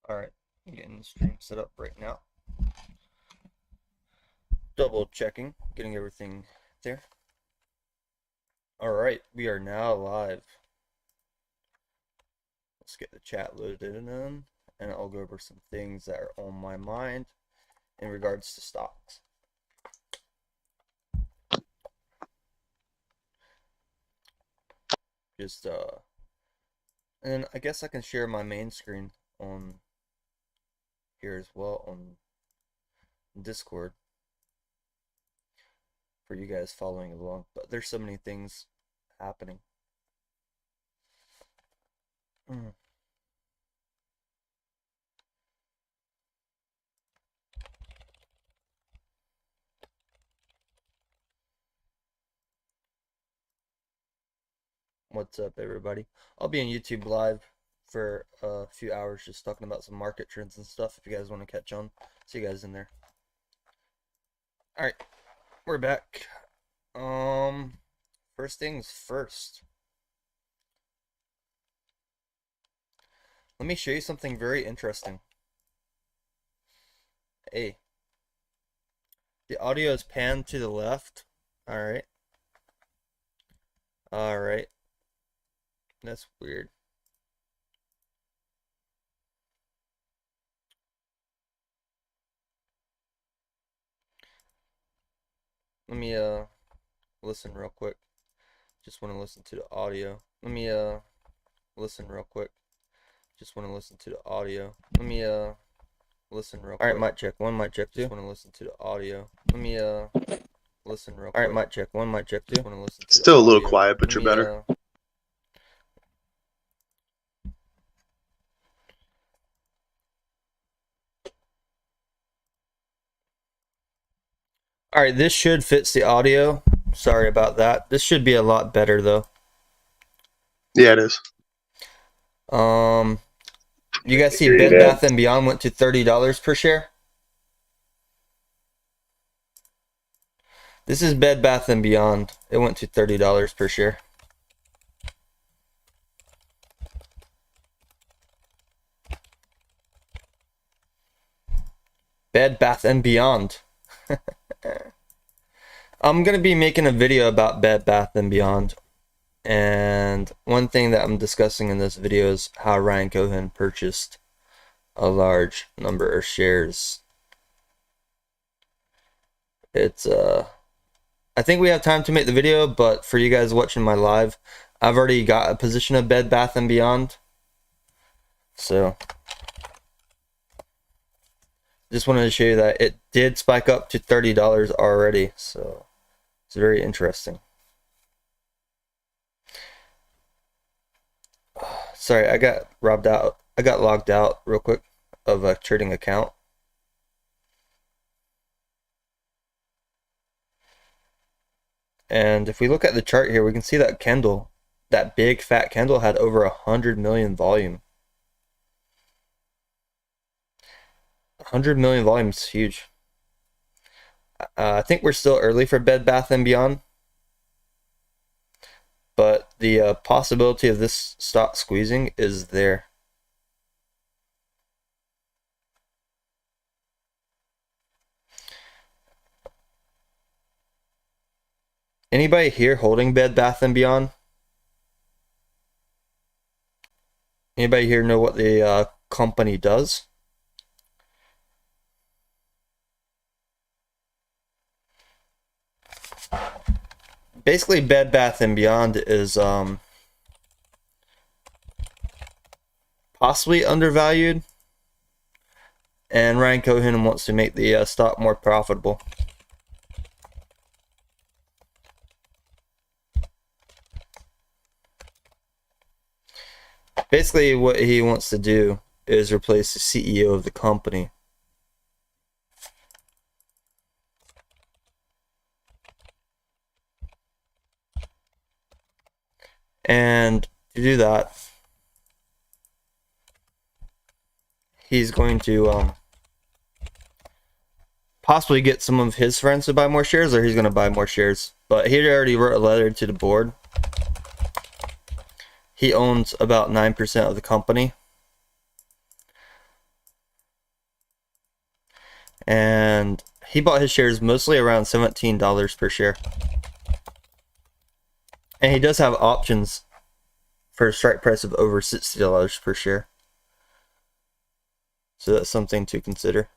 Alright, getting the stream set up right now. Double checking, getting everything there. Alright, we are now live. Let's get the chat loaded in, and I'll go over some things that are on my mind in regards to stocks. And I guess I can share my main screen on here as well on Discord for you guys following along, but there's so many things happening. What's up, everybody? I'll be on YouTube live for a few hours just talking about some market trends and stuff if you guys want to catch on. See you guys in there. Alright, we're back. First things first. Let me show you something very interesting. Hey. The audio is panned to the left. Alright. Alright. That's weird. Let me listen real quick. Just want to listen to the audio. Let me listen real quick. Just want to listen to the audio. Let me listen real quick. Alright, mic check. One, mic check two. Just want to listen to the audio. Let me listen real quick. Alright, mic check. One, mic check two. Just want to listen to Still a little quiet, but you're better. Alright, this should fix the audio. Sorry about that. This should be a lot better though. Yeah, it is. You guys see Bed Bath & Beyond went to $30 per share? This is Bed Bath & Beyond. It went to $30 per share. Bed Bath & Beyond. I'm going to be making a video about Bed Bath & Beyond. And one thing that I'm discussing in this video is how Ryan Cohen purchased a large number of shares. I think we have time to make the video, but for you guys watching my live, I've already got a position of Bed Bath & Beyond. So just wanted to show you that it did spike up to $30 already, so it's very interesting. Sorry, I got robbed out. I got logged out real quick of a trading account. And if we look at the chart here, we can see that candle, that big fat candle, had over 100 million volume. 100 million volume is huge. I think we're still early for Bed Bath & Beyond, but the possibility of this stock squeezing is there. Anybody here holding Bed Bath & Beyond? Anybody here know what the company does? Basically, Bed Bath & Beyond is possibly undervalued, and Ryan Cohen wants to make the stock more profitable. Basically, what he wants to do is replace the CEO of the company. And to do that, he's going to possibly get some of his friends to buy more shares, or he's going to buy more shares. But he already wrote a letter to the board. He owns about 9% of the company. And he bought his shares mostly around $17 per share. And he does have options for a strike price of over $60 per share. So that's something to consider.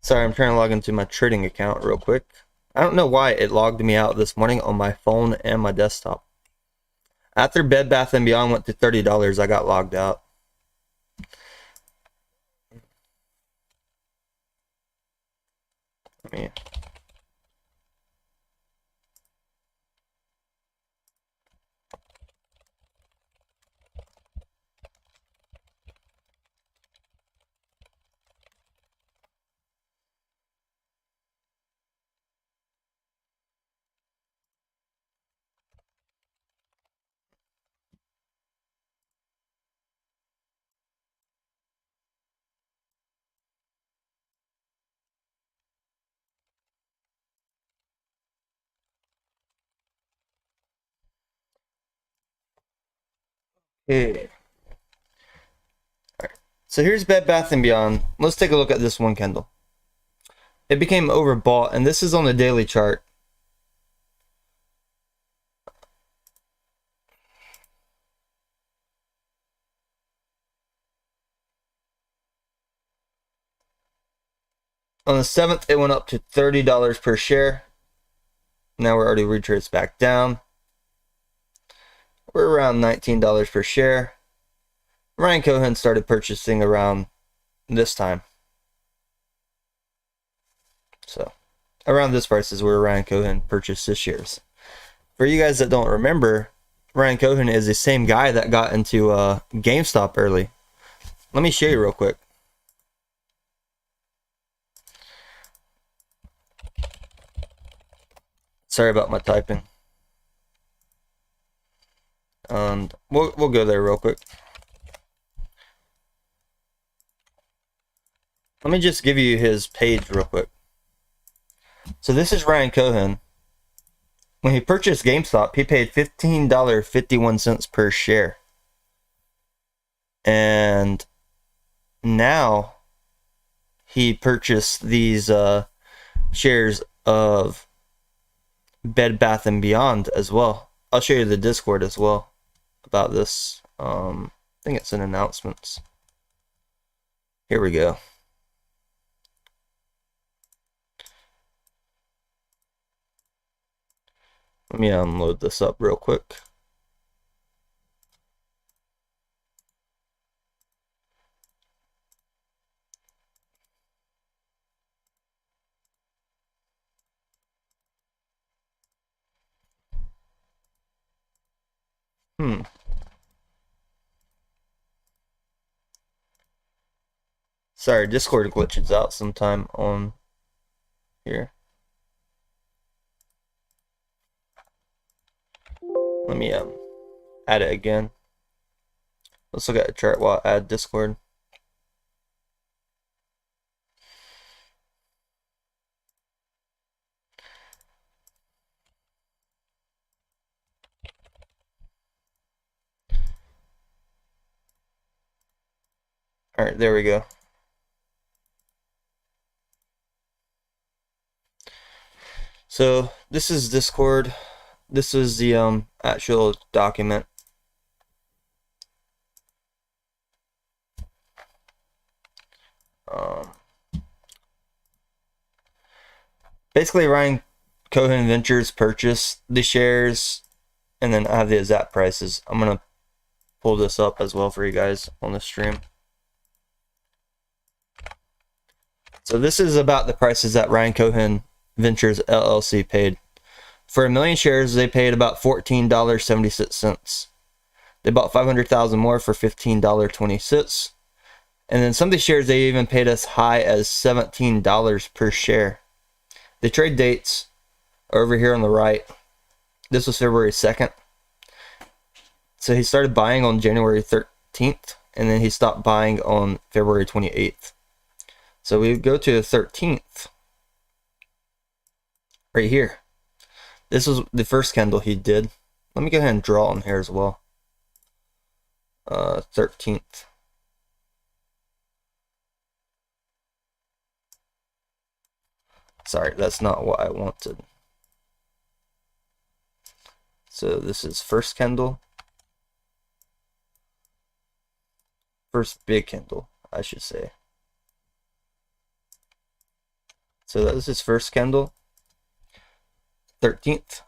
Sorry, I'm trying to log into my trading account real quick. I don't know why it logged me out this morning on my phone and my desktop. After Bed Bath & Beyond went to $30, I got logged out. Let me... Okay. Alright. So here's Bed Bath & Beyond. Let's take a look at this one candle. It became overbought, and this is on the daily chart. On the 7th, it went up to $30 per share. Now we're already retraced back down. We're around $19 per share. Ryan Cohen started purchasing around this time. So, around this price is where Ryan Cohen purchased his shares. For you guys that don't remember, Ryan Cohen is the same guy that got into GameStop early. Let me show you real quick. Sorry about my typing. And we'll go there real quick. Let me just give you his page real quick. So this is Ryan Cohen. When he purchased GameStop, he paid $15.51 per share. And now he purchased these shares of Bed Bath & Beyond as well. I'll show you the Discord as well about this. I think it's in announcements. Here we go. Let me unload this up real quick. Sorry, Discord glitches out sometime on here. Let me add it again. Let's look at the chart while I add Discord. Alright, there we go. So this is Discord. This is the actual document. Basically, Ryan Cohen Ventures purchased the shares, and then I have the exact prices. I'm gonna pull this up as well for you guys on the stream. So this is about the prices that Ryan Cohen Ventures LLC paid. For 1 million shares, they paid about $14.76. They bought 500,000 more for $15.26. And then some of the shares, they even paid as high as $17 per share. The trade dates are over here on the right. This was February 2nd. So he started buying on January 13th, and then he stopped buying on February 28th. So we go to the 13th. Right here. This was the first candle he did. Let me go ahead and draw on here as well. 13th. Sorry, that's not what I wanted. So this is first candle. First big candle, I should say. So that was his first candle. 13th.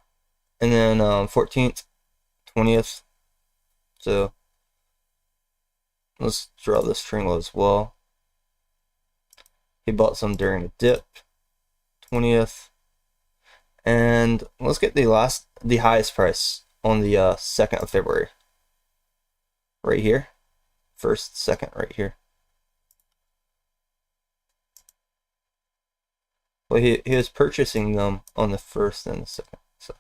And then 14th, 20th. So let's draw this triangle as well. He bought some during a dip. 20th. And let's get the highest price on the 2nd of February. Right here. First, second, right here. Well, he was purchasing them on the 1st and the 2nd. So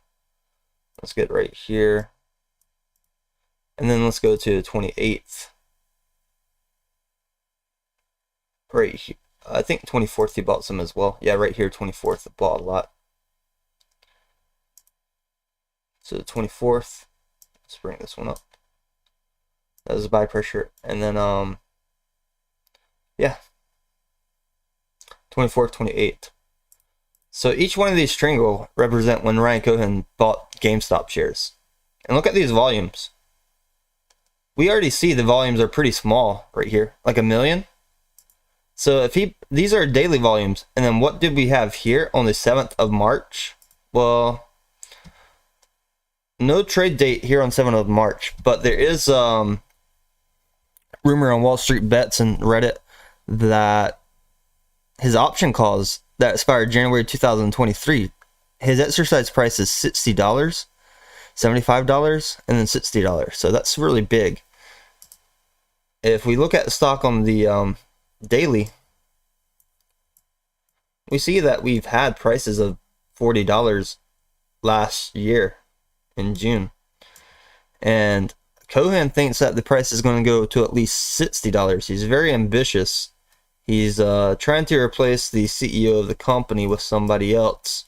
let's get right here. And then let's go to the 28th. Right here. I think 24th he bought some as well. Yeah, right here, 24th, bought a lot. So the 24th, let's bring this one up. That was buy pressure. And then, yeah, 24th, 28th. So each one of these triangle represent when Ryan Cohen bought GameStop shares. And look at these volumes. We already see the volumes are pretty small right here, like 1 million. So if these are daily volumes, and then what did we have here on the 7th of March? Well, no trade date here on 7th of March, but there is rumor on Wall Street Bets and Reddit that his option calls that expired January 2023, his exercise price is $60, $75, and then $60. So that's really big. If we look at the stock on the daily, we see that we've had prices of $40 last year in June. And Cohen thinks that the price is going to go to at least $60. He's very ambitious. He's trying to replace the CEO of the company with somebody else.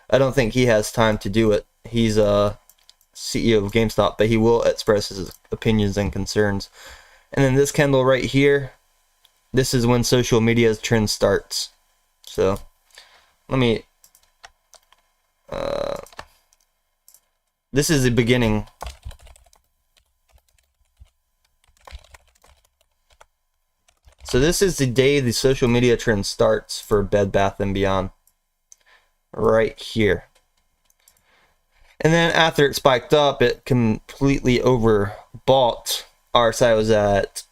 I don't think he has time to do it. He's a CEO of GameStop, but he will express his opinions and concerns. And then this candle right here, this is when social media's trend starts. So let me, this is the beginning. So this is the day the social media trend starts for Bed Bath & Beyond. Right here. And then after it spiked up, it completely overbought. RSI was at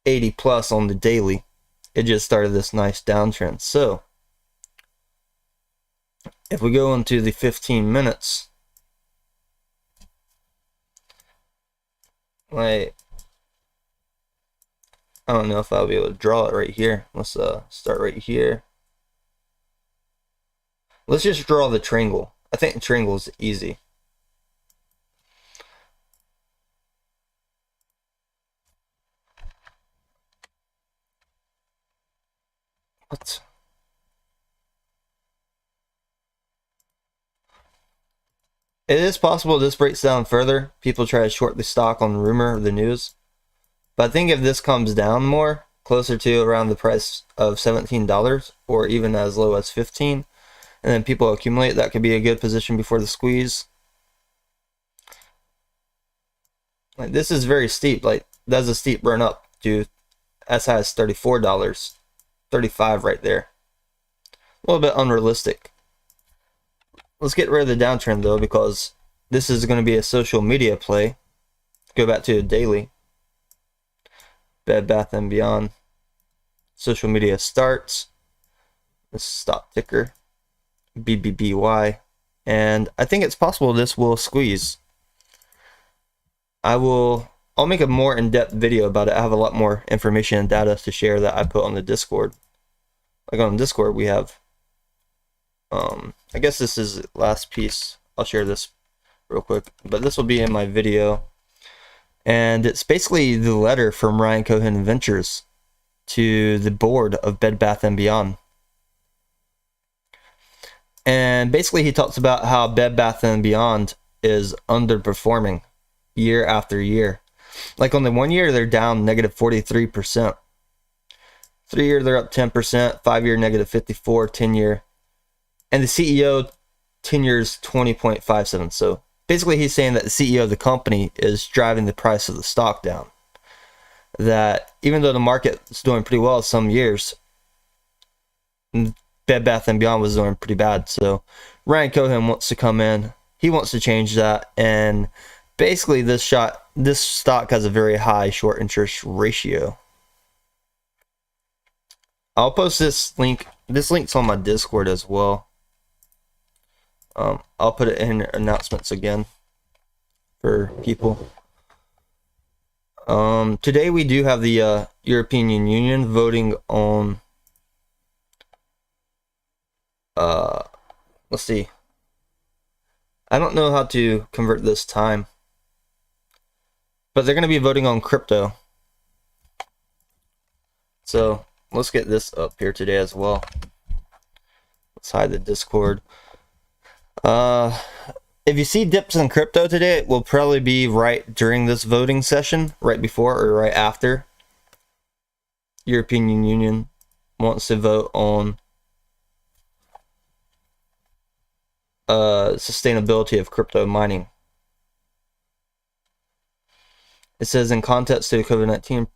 80 plus on the daily. It just started this nice downtrend. So if we go into the 15 minutes, like, I don't know if I'll be able to draw it right here. Let's start right here. Let's just draw the triangle. I think the triangle is easy. What? It is possible this breaks down further. People try to short the stock on rumor of the news. But I think if this comes down more, closer to around the price of $17 or even as low as $15, and then people accumulate, that could be a good position before the squeeze. Like, this is very steep. Like, that's a steep run up to as high as $34, $35 right there. A little bit unrealistic. Let's get rid of the downtrend though, because this is going to be a social media play. Go back to the daily. Bed Bath & Beyond. Social media starts. This stop ticker. BBBY. And I think it's possible this will squeeze. I'll make a more in-depth video about it. I have a lot more information and data to share that I put on the Discord. Like on Discord we have, I guess this is the last piece. I'll share this real quick, but this will be in my video. And it's basically the letter from Ryan Cohen Ventures to the board of Bed Bath & Beyond. And basically he talks about how Bed Bath & Beyond is underperforming year after year. Like on the 1 year, they're down negative 43%. 3 year, they're up 10%. 5 year, negative 54. 10 year. And the CEO, 10 years, 20.57. So basically, he's saying that the CEO of the company is driving the price of the stock down. That even though the market is doing pretty well some years, Bed Bath & Beyond was doing pretty bad. So Ryan Cohen wants to come in. He wants to change that. And basically, this stock has a very high short interest ratio. I'll post this link. This link's on my Discord as well. I'll put it in announcements again for people. Today we do have the European Union voting on let's see. I don't know how to convert this time, but they're going to be voting on crypto. So let's get this up here today as well. Let's hide the Discord. If you see dips in crypto today, it will probably be right during this voting session, right before or right after. European Union wants to vote on sustainability of crypto mining. It says, in context to the COVID-19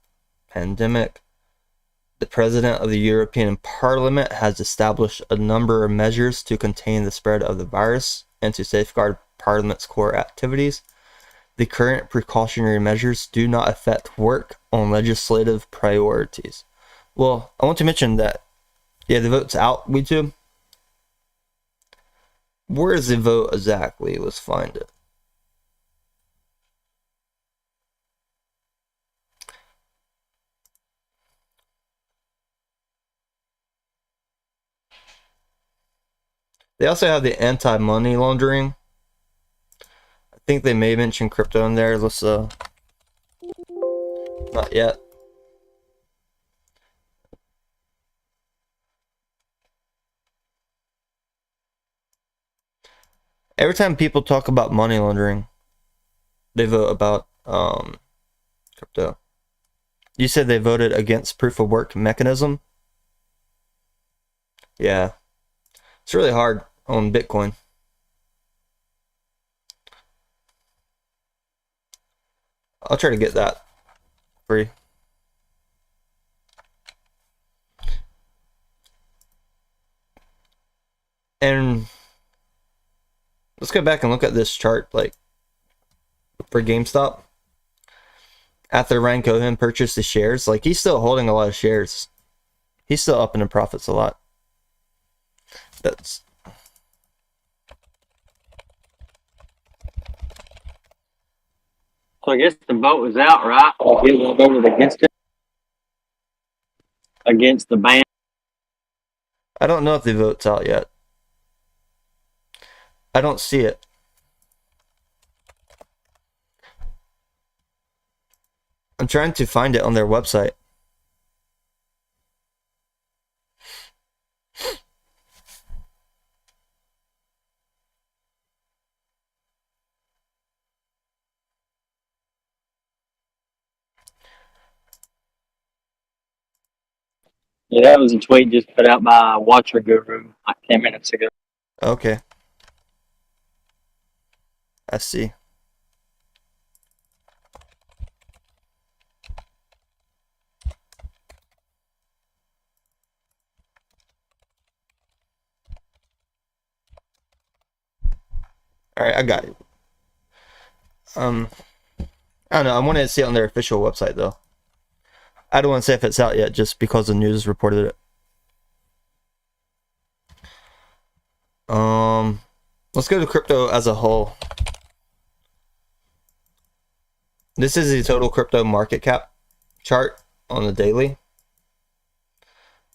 pandemic, the President of the European Parliament has established a number of measures to contain the spread of the virus and to safeguard Parliament's core activities. The current precautionary measures do not affect work on legislative priorities. Well, I want to mention that, yeah, the vote's out, YouTube. Where is the vote exactly? Let's find it. They also have the anti-money laundering. I think they may mention crypto in there. Let's not yet. Every time people talk about money laundering, they vote about crypto. You said they voted against proof of work mechanism? Yeah. It's really hard on Bitcoin. I'll try to get that free. And let's go back and look at this chart, like, for GameStop. After Ryan Cohen purchased the shares, like, he's still holding a lot of shares. He's still up in the profits a lot. That's... So I guess the vote was out, right? People voted against it? Against the ban? I don't know if the vote's out yet. I don't see it. I'm trying to find it on their website. Yeah, that was a tweet just put out by Watcher Guru like 10 minutes ago. Okay. I see. Alright, I got it. I don't know, I wanted to see it on their official website though. I don't want to say if it's out yet just because the news reported it. Let's go to crypto as a whole. This is the total crypto market cap chart on the daily.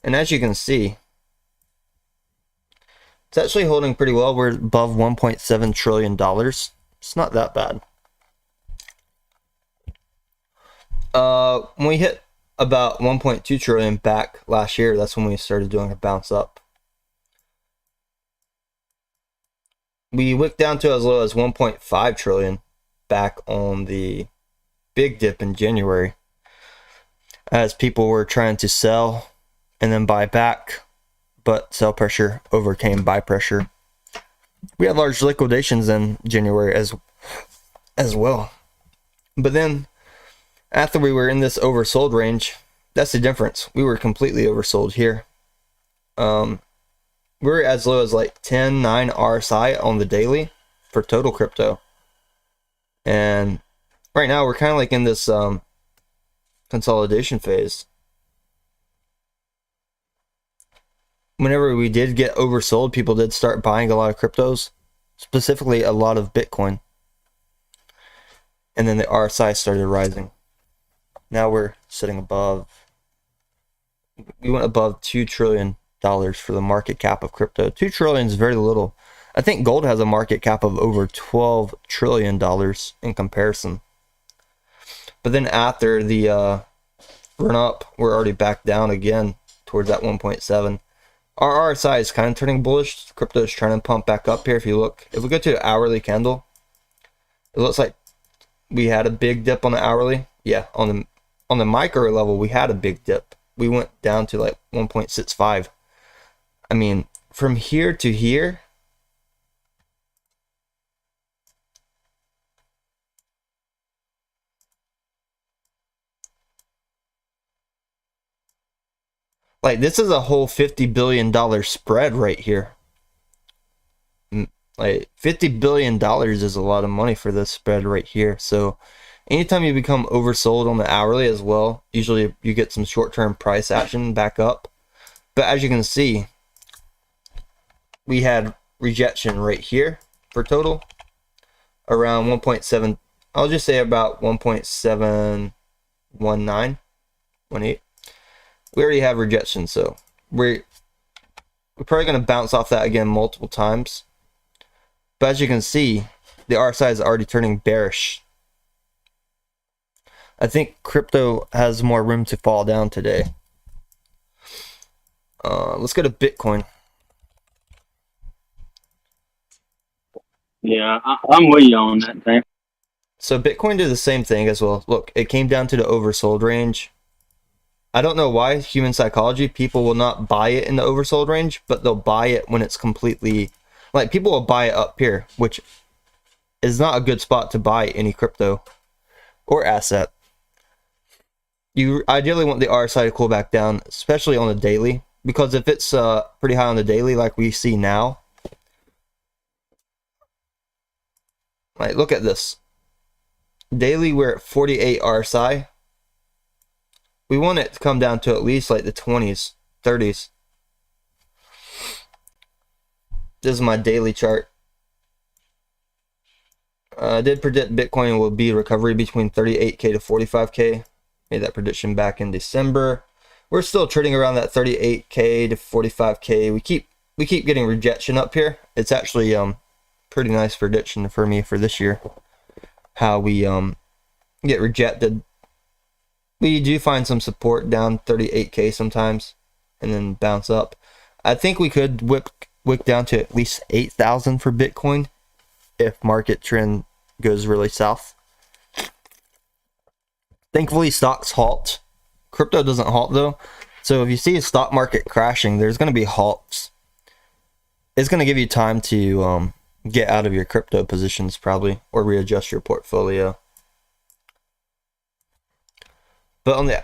And as you can see, it's actually holding pretty well. We're above $1.7 trillion. It's not that bad. When we hit about 1.2 trillion back last year, that's when we started doing a bounce up. we wicked down to as low as 1.5 trillion back on the big dip in January, as people were trying to sell and then buy back, but sell pressure overcame buy pressure. We had large liquidations in January as well. But then after we were in this oversold range, that's the difference. We were completely oversold here. We were as low as like 10.9 RSI on the daily for total crypto. And right now we're kind of like in this consolidation phase. Whenever we did get oversold, people did start buying a lot of cryptos, specifically a lot of Bitcoin. And then the RSI started rising. Now we're sitting above. We went above $2 trillion for the market cap of crypto. 2 trillion is very little. I think gold has a market cap of over $12 trillion in comparison. But then after the run up, we're already back down again towards that 1.7. Our RSI is kind of turning bullish. Crypto is trying to pump back up here. If you look, if we go to the hourly candle, it looks like we had a big dip on the hourly. Yeah, on the micro level, we had a big dip. We went down to like 1.65. I mean, from here to here, like this is a whole $50 billion spread right here. Like $50 billion is a lot of money for this spread right here. So anytime you become oversold on the hourly as well, usually you get some short-term price action back up. But as you can see, we had rejection right here for total around 1.7. I'll just say about 1.719, 18. We already have rejection, so we're probably going to bounce off that again multiple times. But as you can see, the RSI is already turning bearish. I think crypto has more room to fall down today. Let's go to Bitcoin. Yeah, I'm with you on that thing. So Bitcoin did the same thing as well. Look, it came down to the oversold range. I don't know why, human psychology, people will not buy it in the oversold range, but they'll buy it when it's completely, like people will buy it up here, which is not a good spot to buy any crypto or asset. You ideally want the RSI to cool back down, especially on the daily, because if it's pretty high on the daily like we see now, like look at this. Daily we're at 48 RSI. We want it to come down to at least like the 20s, 30s. This is my daily chart. I did predict Bitcoin will be recovery between 38K to 45K. Made that prediction back in December. We're still trading around that 38K to 45K. We keep getting rejection up here. It's actually pretty nice prediction for me for this year. How we get rejected. We do find some support down 38K sometimes and then bounce up. I think we could wick down to at least 8,000 for Bitcoin if market trend goes really south. Thankfully, stocks halt. Crypto doesn't halt though. So if you see a stock market crashing, there's going to be halts. It's going to give you time to get out of your crypto positions probably, or readjust your portfolio. But on the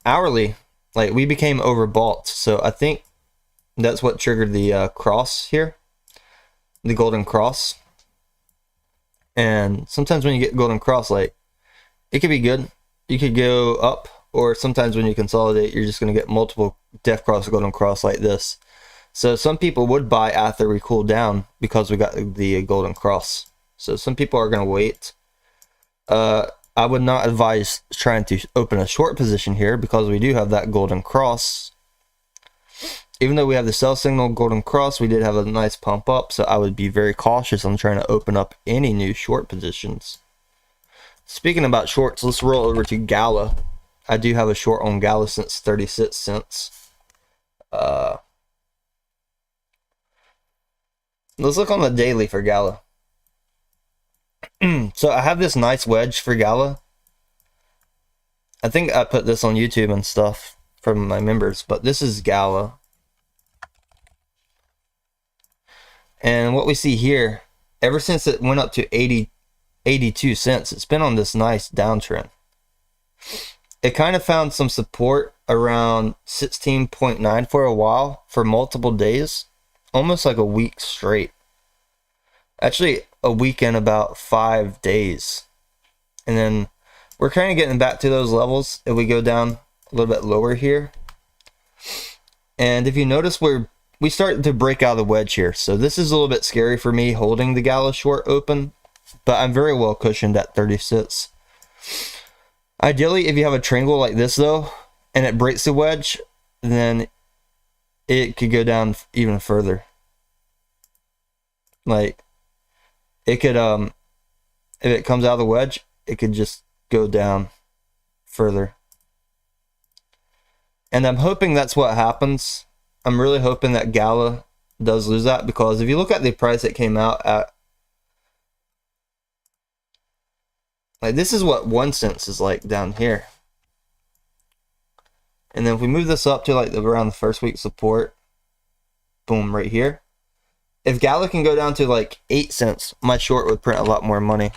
hourly, like we became overbought. So I think that's what triggered the cross here, the golden cross. And sometimes when you get golden cross, like it could be good. You could go up, or sometimes when you consolidate, you're just going to get multiple death cross, golden cross like this. So some people would buy after we cool down because we got the golden cross. So some people are going to wait. I would not advise trying to open a short position here because we do have that golden cross. Even though we have the sell signal, golden cross, we did have a nice pump up. So I would be very cautious on trying to open up any new short positions. Speaking about shorts, let's roll over to Gala. I do have a short on Gala since 36 cents. Let's look on the daily for Gala. So I have this nice wedge for Gala. I think I put this on YouTube and stuff from my members, but this is Gala. And what we see here, ever since it went up to 82 cents, it's been on this nice downtrend. It kind of found some support around 16.9 for a while, for multiple days, almost like a week straight. Actually, a week and about 5 days. And then we're kind of getting back to those levels if we go down a little bit lower here. And if you notice, we start to break out of the wedge here. So this is a little bit scary for me holding the Gala short open, but I'm very well cushioned at 36. Ideally, if you have a triangle like this though, and it breaks the wedge, then it could go down even further. Like, it could, if it comes out of the wedge, it could just go down further. And I'm hoping that's what happens. I'm really hoping that Gala does lose that, because if you look at the price it came out at, like, this is what 1 cent is like down here. And then if we move this up to like around the first week support, boom, right here. If Gala can go down to like 8 cents, my short would print a lot more money.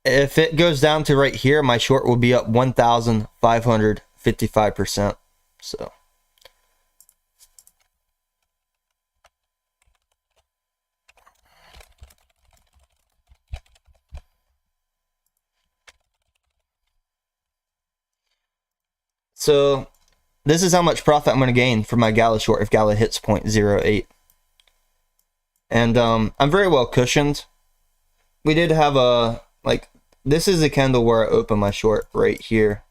If it goes down to right here, my short will be up 1,555%. So. So this is how much profit I'm going to gain for my Gala short if Gala hits 0.08. And I'm very well cushioned. We did have a, like, this is a candle where I open my short right here.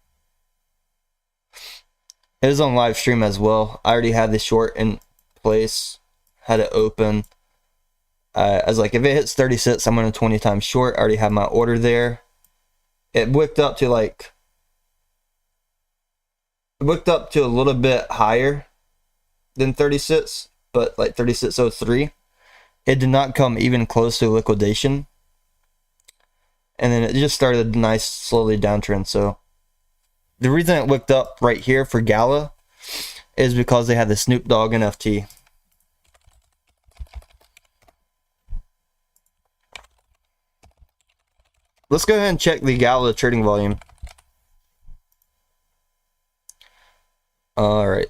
It was on live stream as well. I already had the short in place, had it open. I was like, if it hits 36, I'm going to 20 times short. I already had my order there. It wicked up to like, a little bit higher than 36, but like 36.03. It did not come even close to liquidation. And then it just started a nice slowly downtrend. So the reason it wicked up right here for Gala is because they had the Snoop Dogg NFT. Let's go ahead and check the Gala trading volume. Alright.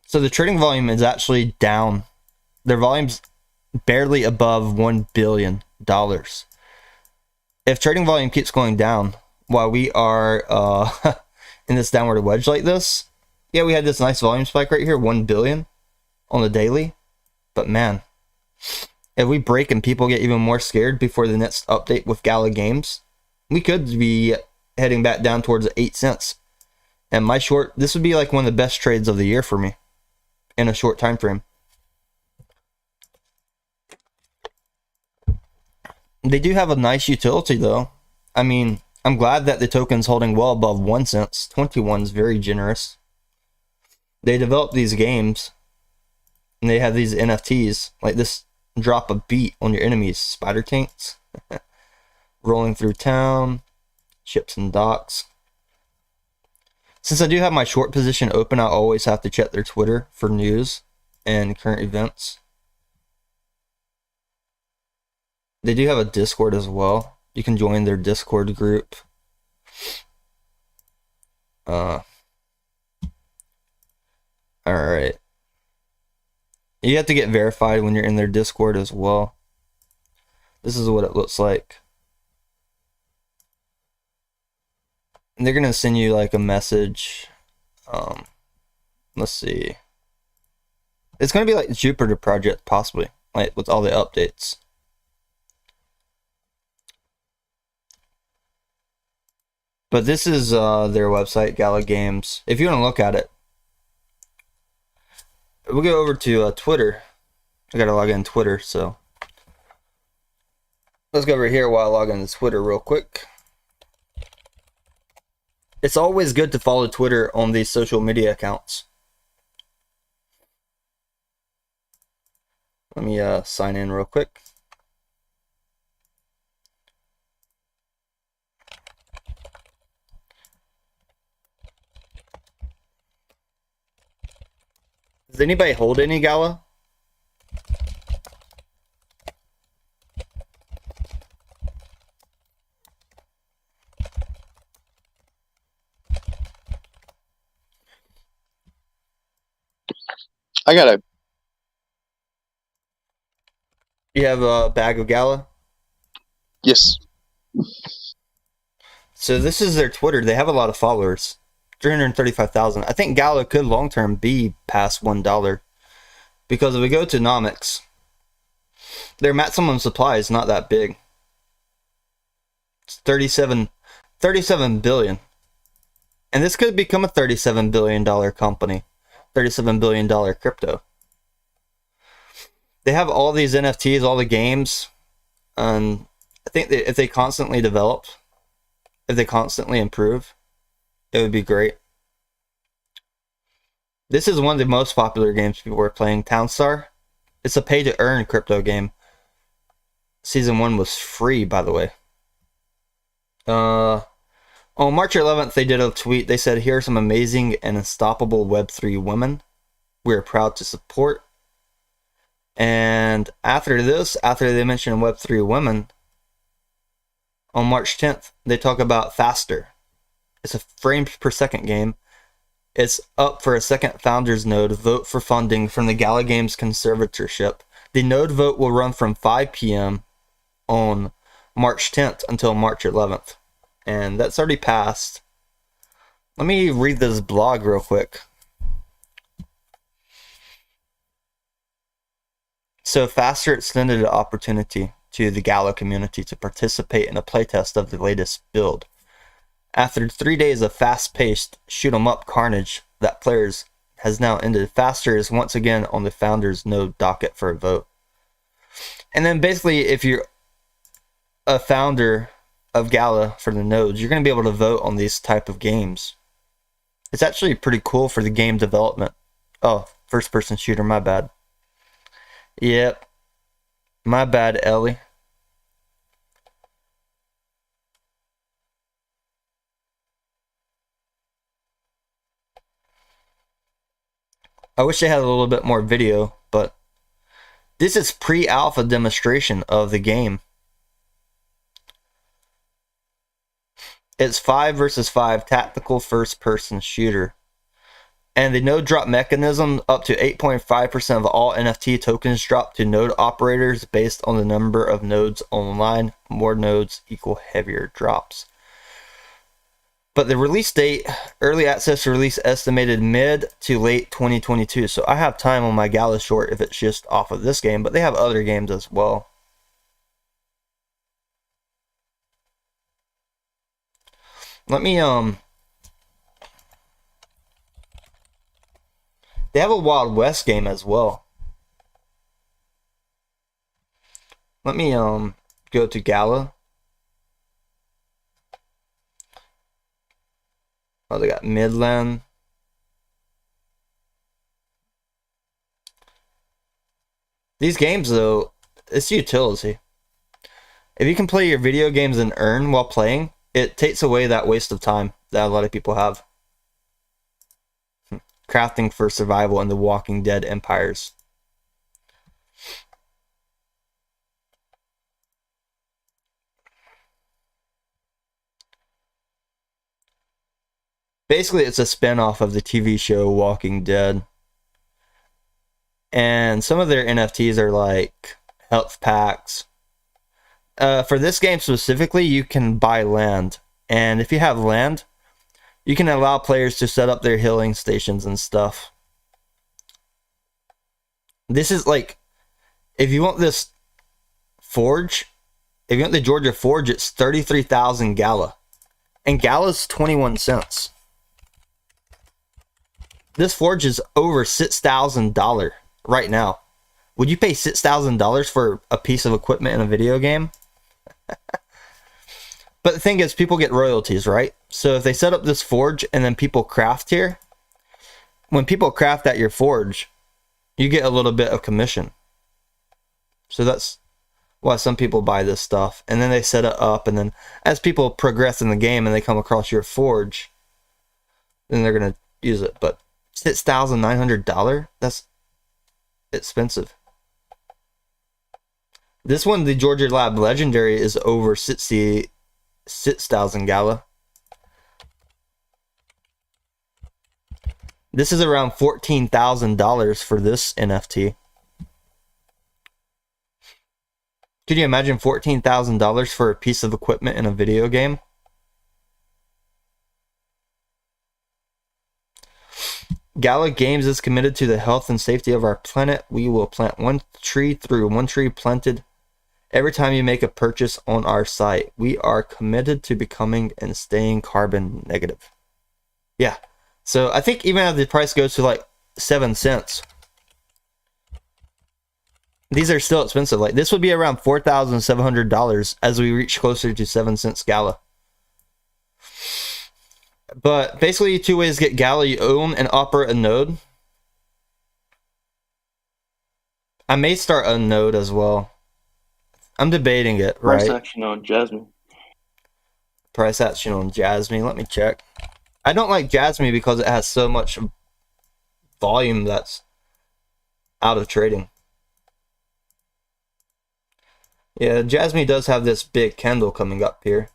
So the trading volume is actually down. Their volume's barely above $1 billion. If trading volume keeps going down while we are in this downward wedge like this, yeah, we had this nice volume spike right here, 1 billion on the daily. But man, if we break and people get even more scared before the next update with Gala Games, we could be heading back down towards 8 cents. And my short, this would be like one of the best trades of the year for me in a short time frame. They do have a nice utility though. I mean, I'm glad that the token's holding well above 1 cent. 21 is very generous. They developed these games and they have these NFTs, like this drop a beat on your enemies, spider tanks, rolling through town, ships and docks. Since I do have my short position open, I always have to check their Twitter for news and current events. They do have a Discord as well. You can join their Discord group. Alright. You have to get verified when you're in their Discord as well. This is what it looks like. And they're gonna send you like a message. Let's see. It's gonna be like Jupiter Project, possibly, like with all the updates. But this is their website, Gala Games. If you want to look at it, we'll go over to Twitter. I gotta log in Twitter, so let's go over here while I log into Twitter real quick. It's always good to follow Twitter on these social media accounts. Let me sign in real quick. Does anybody hold any Gala? I got a. You have a bag of Gala? Yes. So this is their Twitter. They have a lot of followers. 335,000. I think Gala could long term be past $1. Because if we go to Nomics, their maximum supply is not that big. It's 37 billion. And this could become a $37 billion company. $37 billion crypto. They have all these NFTs, all the games. And I think that if they constantly develop, if they constantly improve, it would be great. This is one of the most popular games people are playing, Townstar. It's a pay-to-earn crypto game. Season 1 was free, by the way. On March 11th, they did a tweet. They said, "Here are some amazing and unstoppable Web3 women we are proud to support." And after this, after they mentioned Web3 women, on March 10th, they talk about Faster. It's a frames per second game. It's up for a second founders node. Vote for funding from the Gala Games conservatorship. The node vote will run from 5 p.m. on March 10th until March 11th. And that's already passed. Let me read this blog real quick. So Faster extended an opportunity to the Gala community to participate in a playtest of the latest build. After 3 days of fast-paced shoot-'em-up carnage that players has now ended, Faster is once again on the founders node docket for a vote. And then basically, if you're a founder of Gala for the nodes, you're going to be able to vote on these type of games. It's actually pretty cool for the game development. Oh, first-person shooter, my bad. Yep. My bad, Ellie. I wish they had a little bit more video, but this is pre-alpha demonstration of the game. It's 5 versus 5 tactical first-person shooter. And the node drop mechanism, up to 8.5% of all NFT tokens drop to node operators based on the number of nodes online. More nodes equal heavier drops. But the release date, early access release estimated mid to late 2022. So I have time on my Gala short if it's just off of this game, but they have other games as well. Let me, they have a Wild West game as well. Let me, go to Gala. Oh, they got Midland. These games, though, it's utility. If you can play your video games and earn while playing, it takes away that waste of time that a lot of people have. Crafting for survival in the Walking Dead empires. Basically, it's a spin-off of the TV show Walking Dead. And some of their NFTs are like health packs. For this game specifically, you can buy land. And if you have land, you can allow players to set up their healing stations and stuff. This is like, if you want this forge, if you want the Georgia Forge, it's 33,000 Gala. And Gala's 21 cents. This forge is over $6,000 right now. Would you pay $6,000 for a piece of equipment in a video game? But the thing is, people get royalties, right? So if they set up this forge and then people craft here, when people craft at your forge, you get a little bit of commission. So that's why some people buy this stuff. And then they set it up, and then as people progress in the game and they come across your forge, then they're going to use it. But $6,900? That's expensive. This one, the Georgia Lab Legendary, is over 6,000 gala. This is around $14,000 for this NFT. Could you imagine $14,000 for a piece of equipment in a video game? Gala Games is committed to the health and safety of our planet. We will plant one tree through one tree planted every time you make a purchase on our site. We are committed to becoming and staying carbon negative. Yeah. So I think even if the price goes to like 7 cents, these are still expensive. Like this would be around $4,700 as we reach closer to 7 cents gala. But basically, 2 ways to get gala: you own and operate a node. I may start a node as well. I'm debating it, right? Price action on Jasmine. Price action on Jasmine. Let me check. I don't like Jasmine because it has so much volume that's out of trading. Yeah, Jasmine does have this big candle coming up here.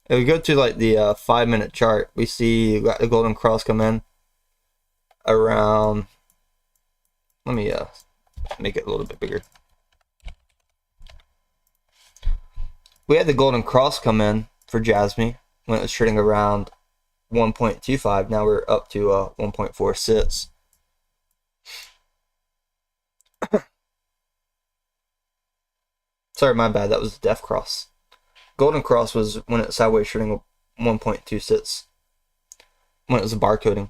If we go to like the 5-minute chart, we see got the golden cross come in around. Let me make it a little bit bigger. We had the golden cross come in for Jasmine when it was trading around 1.25. Now we're up to 1.46. Sorry, my bad. That was the death cross. Golden cross was when it sideways trading 1.26 when it was a barcoding.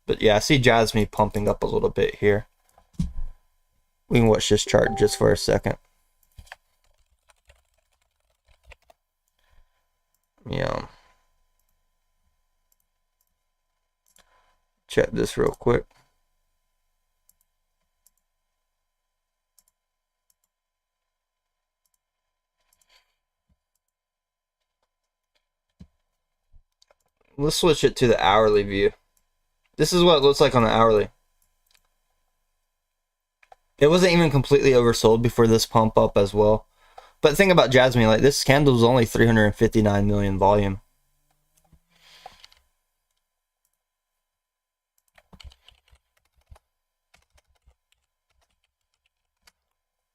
But yeah, I see Jasmine pumping up a little bit here. We can watch this chart just for a second. Yeah. Check this real quick. Let's switch it to the hourly view. This is what it looks like on the hourly. It wasn't even completely oversold before this pump up as well. But think about Jasmine, like this candle is only 359 million volume.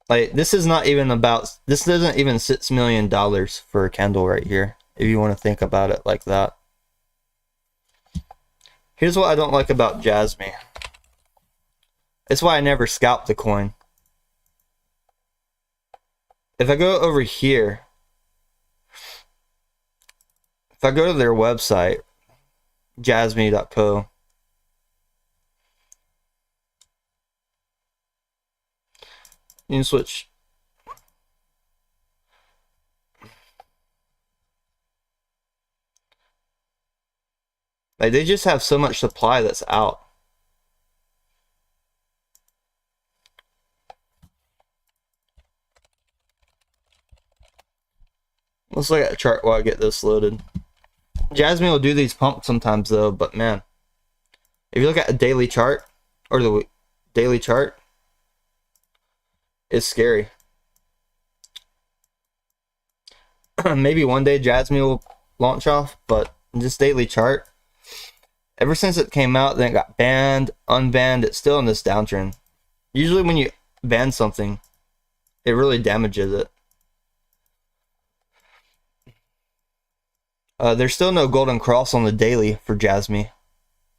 Like this is not even about, this doesn't even $6 million for a candle right here, if you want to think about it like that. Here's what I don't like about Jasmine. It's why I never scalp the coin. If I go over here, if I go to their website, jasmine.co, you can switch. Like they just have so much supply that's out. Let's look at a chart while I get this loaded. Jasmine will do these pumps sometimes though, but man, if you look at a daily chart or the daily chart, it's scary. Maybe one day Jasmine will launch off, but this daily chart, ever since it came out, then it got banned, unbanned, it's still in this downtrend. Usually when you ban something, it really damages it. There's still no golden cross on the daily for Jasmine.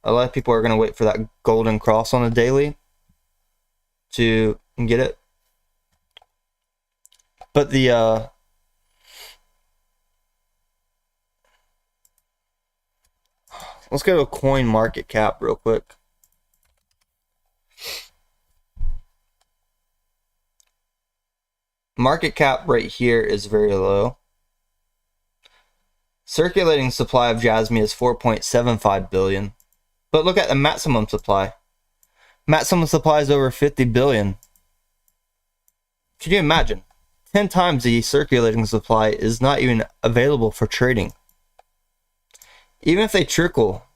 A lot of people are going to wait for that golden cross on the daily to get it. But the let's go to coin market cap real quick. Market cap right here is very low. Circulating supply of Jasmine is 4.75 billion. But look at the maximum supply. Maximum supply is over 50 billion. Can you imagine? 10 times the circulating supply is not even available for trading. Even if they trickle,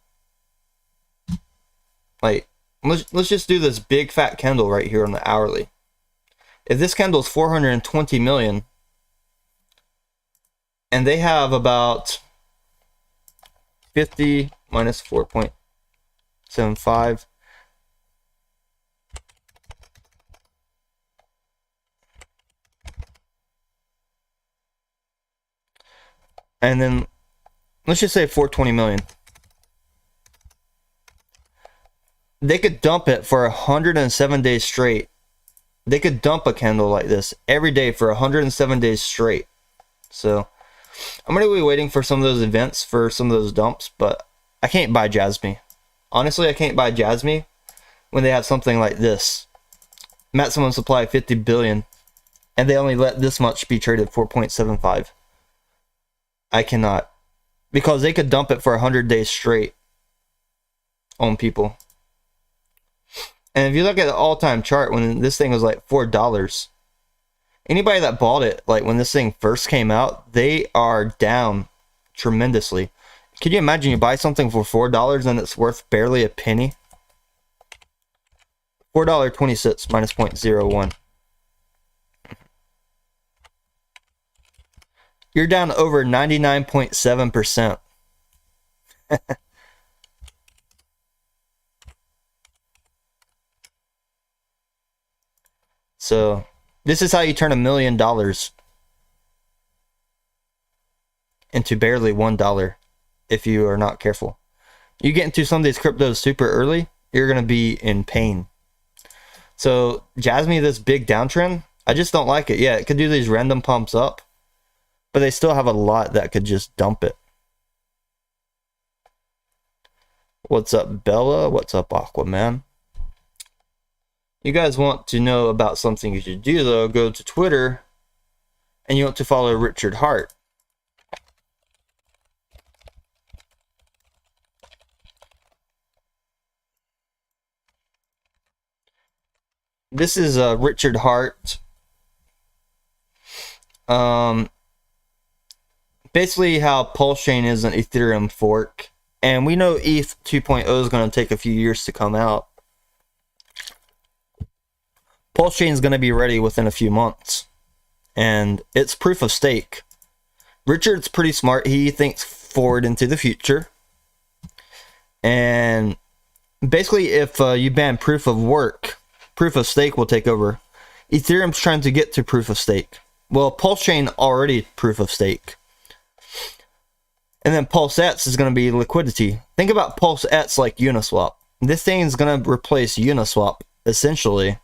like, let's just do this big fat candle right here on the hourly. If this candle is 420 million, and they have about 50 minus 4.75, and then let's just say 420 million. They could dump it for 107 days straight. They could dump a candle like this every day for 107 days straight. So I'm going to be waiting for some of those events, for some of those dumps, but I can't buy Jasmine. Honestly, I can't buy Jasmine when they have something like this. Maximum supply 50 billion, and they only let this much be traded, 4.75. I cannot. Because they could dump it for 100 days straight on people. And if you look at the all-time chart, when this thing was like $4, anybody that bought it, like when this thing first came out, they are down tremendously. Can you imagine you buy something for $4 and it's worth barely a penny? $4.20 minus 0.01. You're down over 99.7%. So, this is how you turn $1 million into barely $1 if you are not careful. You get into some of these cryptos super early, you're going to be in pain. So, Jasmine, this big downtrend, I just don't like it. Yeah, it could do these random pumps up, but they still have a lot that could just dump it. What's up, Bella? What's up, Aquaman? You guys want to know about something you should do, though, go to Twitter, and you want to follow Richard Hart. This is Richard Hart. Basically how Pulse Chain is an Ethereum fork. And we know ETH 2.0 is going to take a few years to come out. Pulse Chain is going to be ready within a few months. And it's proof of stake. Richard's pretty smart. He thinks forward into the future. And basically, if you ban proof of work, proof of stake will take over. Ethereum's trying to get to proof of stake. Well, Pulse Chain already proof of stake. And then Pulse X is going to be liquidity. Think about Pulse X like Uniswap. This thing is going to replace Uniswap, essentially.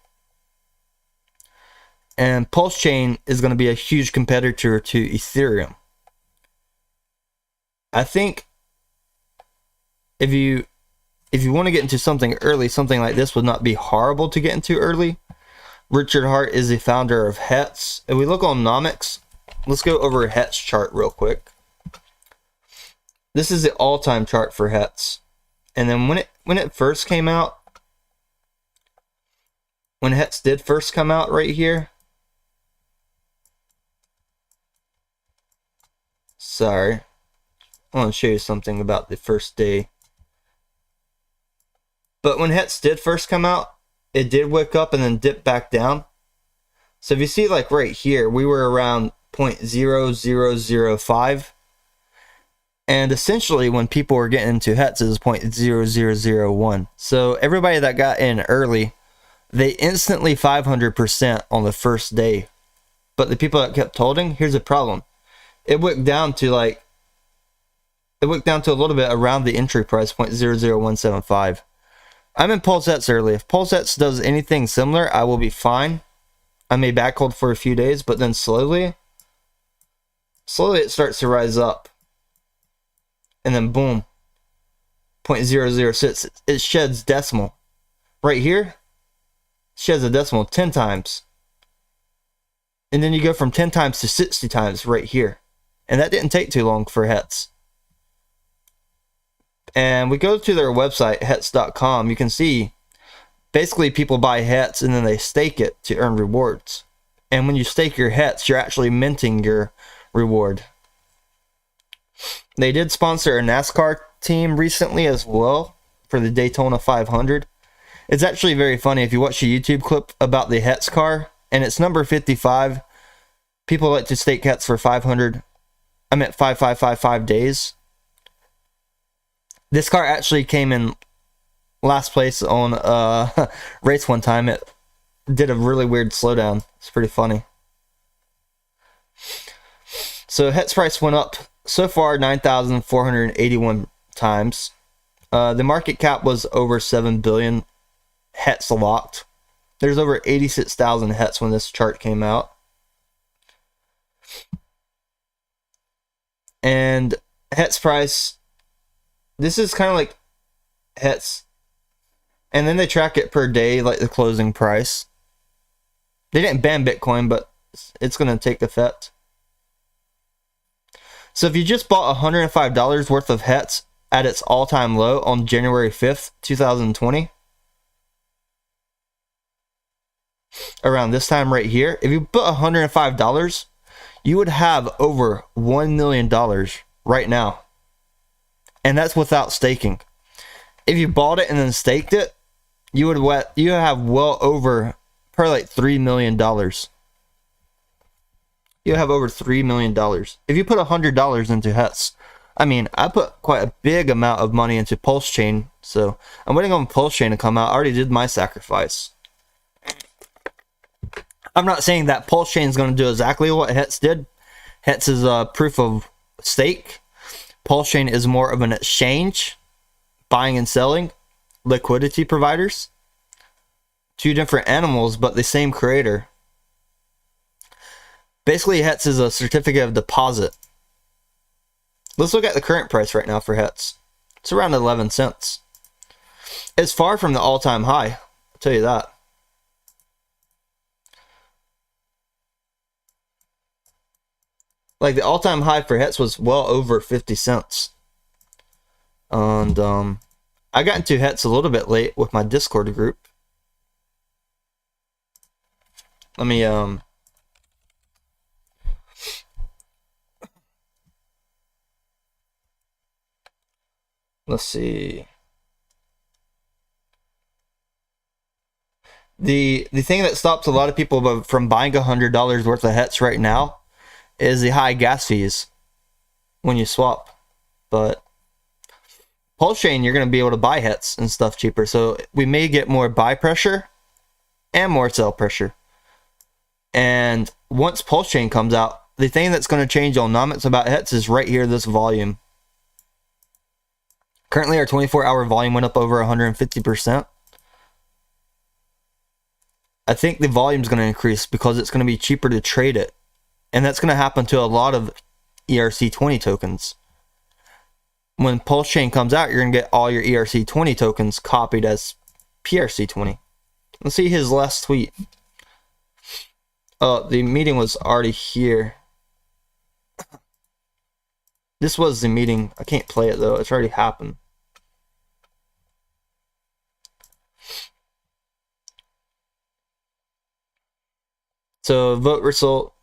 And Pulse Chain is going to be a huge competitor to Ethereum. I think if you want to get into something early, something like this would not be horrible to get into early. Richard Hart is the founder of HETS. If we look on Nomics, let's go over a HETS chart real quick. This is the all-time chart for HETS. And then when it first came out, when HETS did first come out right here, sorry, I want to show you something about the first day. But when HETS did first come out, it did wick up and then dip back down. So if you see, like right here, we were around 0.0005. And essentially, when people were getting into HETS, it was 0.0001. So everybody that got in early, they instantly 500% on the first day. But the people that kept holding, here's the problem. It wicked down to a little bit around the entry price, 0.00175. I'm in Pulse X early. If Pulse X does anything similar, I will be fine. I may backhold for a few days, but then slowly it starts to rise up. And then boom, 0.006. It sheds decimal. Right here, sheds a decimal 10 times. And then you go from 10 times to 60 times right here. And that didn't take too long for HETS. and we go to their website, hets.com, you can see basically people buy hets and then they stake it to earn rewards. And when you stake your hets, you're actually minting your reward. They did sponsor a NASCAR team recently as well for the Daytona 500. It's actually very funny if you watch a YouTube clip about the hets car, and it's number 55. People like to stake hets for 555 days. This car actually came in last place on a race one time. It did a really weird slowdown. It's pretty funny. So hets price went up so far 9,481 times. The market cap was over 7 billion hets locked. There's over 86,000 hets when this chart came out. And hets price, this is kind of like hets, and then they track it per day, like the closing price. They didn't ban Bitcoin, but it's going to take effect. So if you just bought $105 worth of hets at its all-time low on January 5th, 2020, around this time right here, if you put $105, you would have over $1 million right now. And that's without staking. If you bought it and then staked it, you would have well over probably like $3 million. You have over $3 million. If you put $100 into hets, I mean, I put quite a big amount of money into Pulse Chain, so I'm waiting on Pulse Chain to come out. I already did my sacrifice. I'm not saying that Pulse Chain is going to do exactly what Hets did. Hets is a proof of stake. Pulse Chain is more of an exchange, buying and selling, liquidity providers. Two different animals, but the same creator. Basically, Hets is a certificate of deposit. Let's look at the current price right now for Hets. It's around 11 cents. It's far from the all-time high, I'll tell you that. Like, the all-time high for Hets was well over 50 cents. And I got into Hets a little bit late with my Discord group. Let me let's see. The thing that stops a lot of people from buying $100 worth of Hets right now is the high gas fees when you swap. But Pulse Chain, you're going to be able to buy Hets and stuff cheaper. So we may get more buy pressure and more sell pressure. And once Pulse Chain comes out, the thing that's going to change Onomics about Hets is right here, this volume. Currently, our 24-hour volume went up over 150%. I think the volume is going to increase because it's going to be cheaper to trade it. And that's going to happen to a lot of ERC20 tokens. When Pulse Chain comes out, you're going to get all your ERC20 tokens copied as PRC20. Let's see his last tweet. Oh, the meeting was already here. This was the meeting. I can't play it though. It's already happened. So, vote result.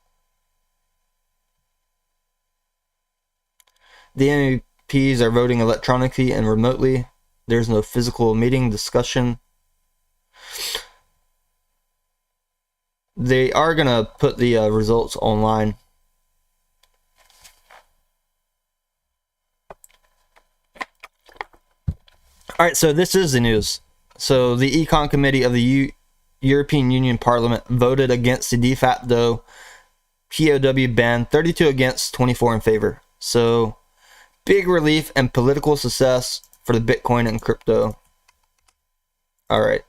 The MEPs are voting electronically and remotely. There's no physical meeting discussion. They are going to put the results online. Alright, so this is the news. So the Econ Committee of the European Union Parliament voted against the de facto POW ban, 32 against, 24 in favor. So big relief and political success for the Bitcoin and crypto. Alright,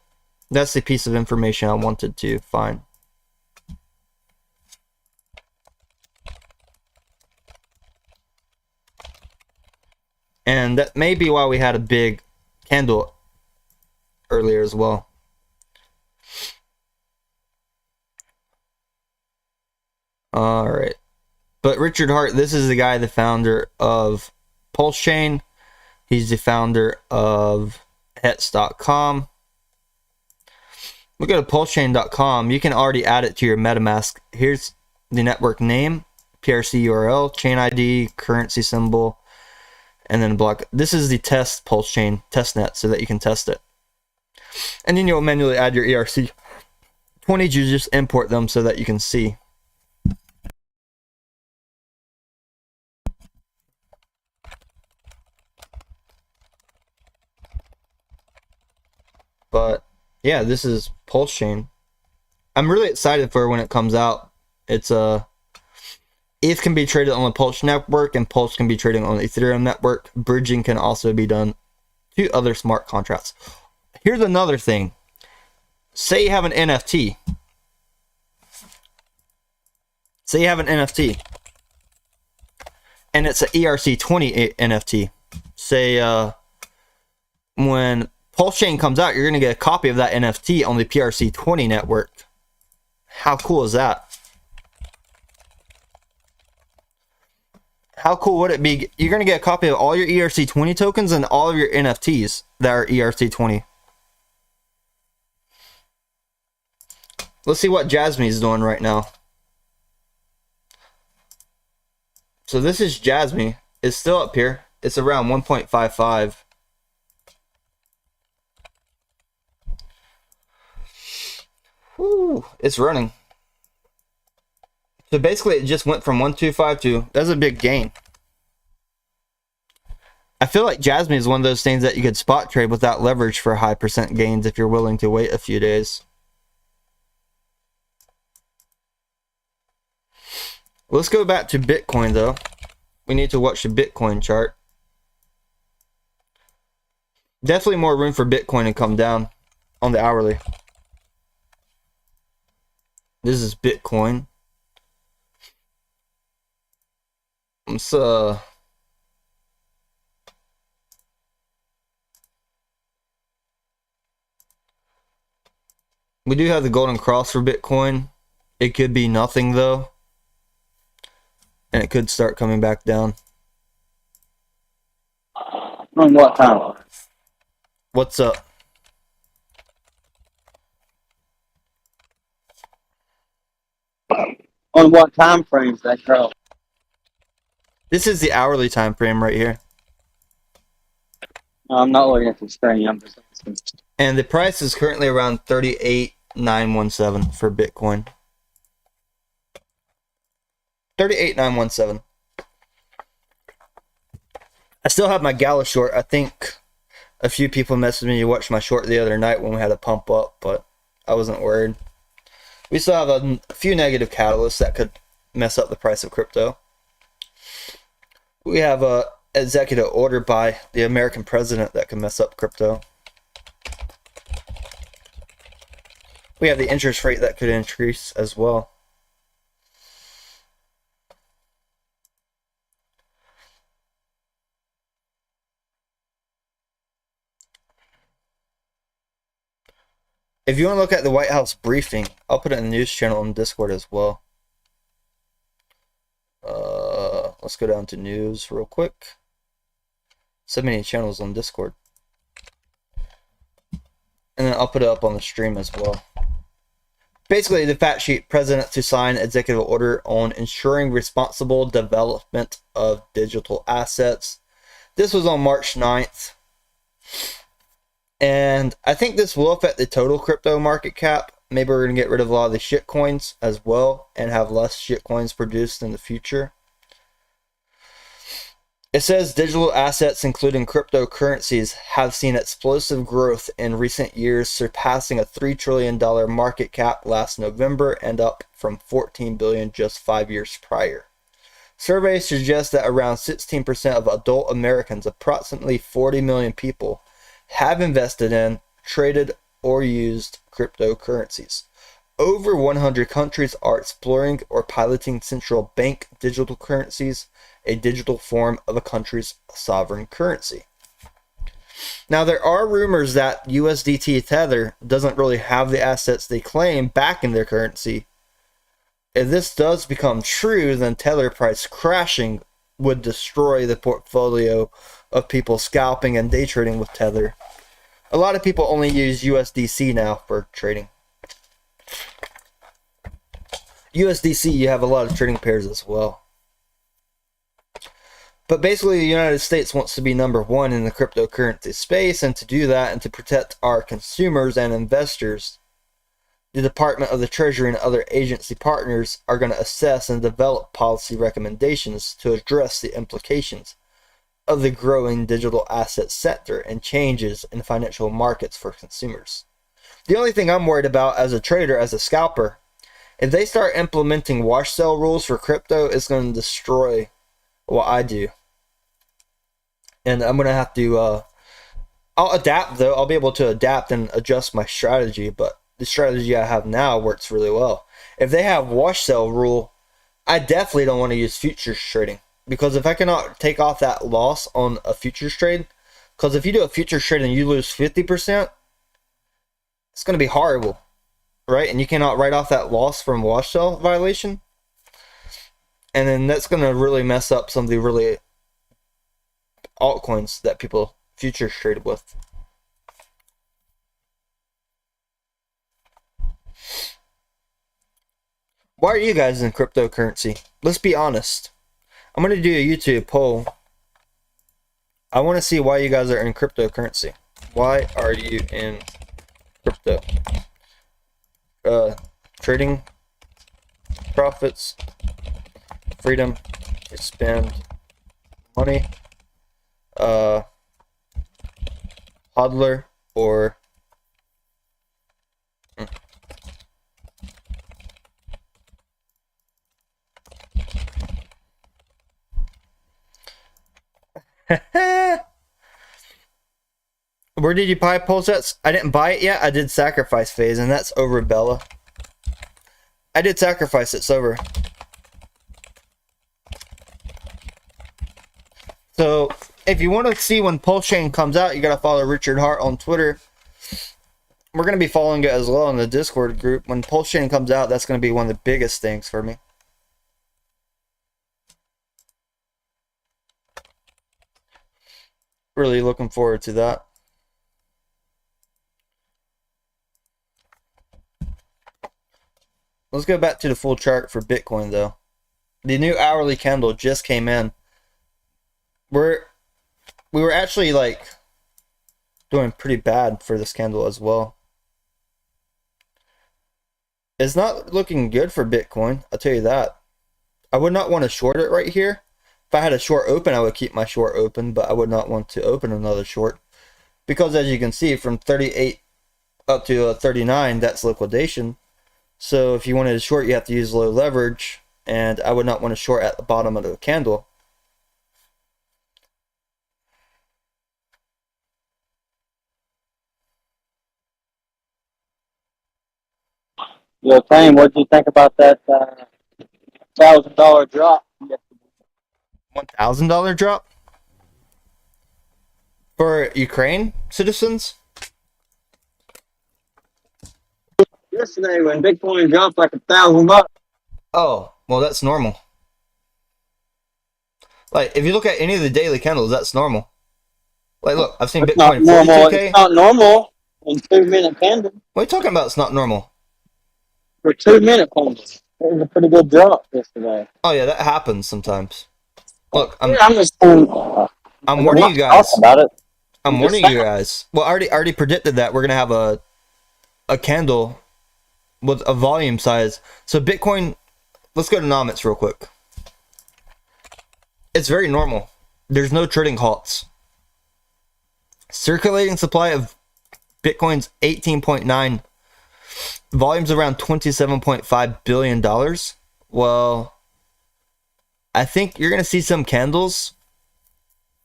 that's the piece of information I wanted to find. And that may be why we had a big candle earlier as well. Alright. But Richard Hart, this is the guy, the founder of Pulse Chain. He's the founder of Hets.com. We go to pulsechain.com. You can already add it to your MetaMask. Here's the network name, PRC URL, chain ID, currency symbol, and then block. This is the test pulse chain testnet so that you can test it. And then you'll manually add your ERC20s. You just import them so that you can see. But yeah, this is pulse chain. I'm really excited for when it comes out. It's ETH can be traded on the Pulse network, and Pulse can be traded on the Ethereum network. Bridging can also be done to other smart contracts. Here's another thing. Say you have an NFT. Say you have an NFT. And it's an ERC20 NFT. Say when Pulse Chain comes out, you're going to get a copy of that NFT on the PRC20 network. How cool is that? How cool would it be? You're going to get a copy of all your ERC20 tokens and all of your NFTs that are ERC20. Let's see what Jasmine is doing right now. So this is Jasmine. It's still up here. It's around 1.55. Woo, it's running. So basically, it just went from 1.252. That's a big gain. I feel like Jasmine is one of those things that you could spot trade without leverage for high percent gains if you're willing to wait a few days. Let's go back to Bitcoin though. We need to watch the Bitcoin chart. Definitely more room for Bitcoin to come down on the hourly. This is Bitcoin. So we do have the golden cross for Bitcoin. It could be nothing though, and it could start coming back down. On what time? What's up? On what time frames that girl? This is the hourly time frame right here. No, I'm not looking at the screen. I'm just asking. And the price is currently around 38,917 for Bitcoin. 38,917. I still have my Gala short. I think a few people messaged me to watch my short the other night when we had a pump up, but I wasn't worried. We still have a few negative catalysts that could mess up the price of crypto. We have a executive order by the American president that can mess up crypto. We have the interest rate that could increase as well. If you want to look at the White House briefing, I'll put it in the news channel on Discord as well. Let's go down to news real quick. So many channels on Discord. And then I'll put it up on the stream as well. Basically, the fact sheet, president to sign executive order on ensuring responsible development of digital assets. This was on March 9th. And I think this will affect the total crypto market cap. Maybe we're going to get rid of a lot of the shit coins as well and have less shit coins produced in the future. It says digital assets, including cryptocurrencies, have seen explosive growth in recent years, surpassing a $3 trillion market cap last November and up from $14 billion just 5 years prior. Surveys suggest that around 16% of adult Americans, approximately 40 million people, have invested in, traded, or used cryptocurrencies. Over 100 countries are exploring or piloting central bank digital currencies, a digital form of a country's sovereign currency. Now, there are rumors that USDT Tether doesn't really have the assets they claim back in their currency. If this does become true, then Tether price crashing would destroy the portfolio of people scalping and day trading with Tether. A lot of people only use USDC now for trading. USDC, you have a lot of trading pairs as well. But basically, the United States wants to be number one in the cryptocurrency space, and to do that and to protect our consumers and investors, the Department of the Treasury and other agency partners are going to assess and develop policy recommendations to address the implications of the growing digital asset sector and changes in financial markets for consumers. The only thing I'm worried about as a trader, as a scalper, if they start implementing wash sale rules for crypto, it's going to destroy what I do. And I'm going to have to, I'll adapt though. I'll be able to adapt and adjust my strategy, but the strategy I have now works really well. If they have wash sale rule, I definitely don't want to use futures trading, because if I cannot take off that loss on a futures trade, because if you do a futures trade and you lose 50%, it's going to be horrible, right? And you cannot write off that loss from wash sale violation. And then that's going to really mess up some of the really altcoins that people futures trade with. Why are you guys in cryptocurrency? Let's be honest. I'm going to do a YouTube poll. I want to see why you guys are in cryptocurrency. Why are you in crypto? Trading, profits, freedom, to spend money, hodler, or where did you buy Pulsets? I didn't buy it yet. I did sacrifice phase, and that's over, Bella. I did sacrifice. It's over. So if you want to see when Pulse Chain comes out, you gotta follow Richard Hart on Twitter. We're gonna be following it as well in the Discord group. When Pulse Chain comes out, that's gonna be one of the biggest things for me. Really looking forward to that. Let's go back to the full chart for Bitcoin though. The new hourly candle just came in. We were actually like doing pretty bad for this candle as well. It's not looking good for Bitcoin, I'll tell you that. I would not want to short it right here. If I had a short open, I would keep my short open, but I would not want to open another short, because as you can see, from 38 up to 39, that's liquidation. So if you wanted to short, you have to use low leverage, and I would not want to short at the bottom of the candle. Yo, Tame, what do you think about that $1,000 drop? $1,000 drop for Ukraine citizens? Yesterday, when Bitcoin dropped like $1,000. Oh, well, that's normal. Like, if you look at any of the daily candles, that's normal. Like, look, I've seen It's Bitcoin not normal. 42K. It's not normal in 2-minute candle. What are you talking about? It's not normal. For 2-minute candles, it was a pretty good drop yesterday. Oh yeah, that happens sometimes. Look, I'm just saying, I'm warning you guys. About it. I'm warning you guys. Well, I already predicted that we're gonna have a candle with a volume size. So Bitcoin, let's go to Nomics real quick. It's very normal. There's no trading halts. Circulating supply of Bitcoin's 18.9. Volume's around $27.5 billion. Well, I think you're going to see some candles.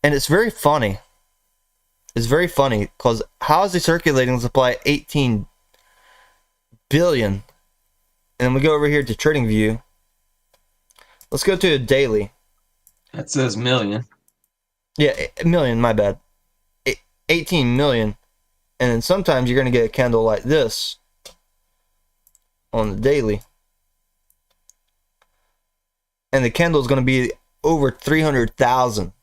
And it's very funny. It's very funny because how is the circulating supply 18 billion? And then we go over here to Trading View. Let's go to a daily. That says million. Yeah, a million, my bad. 18 million. And then sometimes you're going to get a candle like this on the daily. And the candle is going to be over 300,000.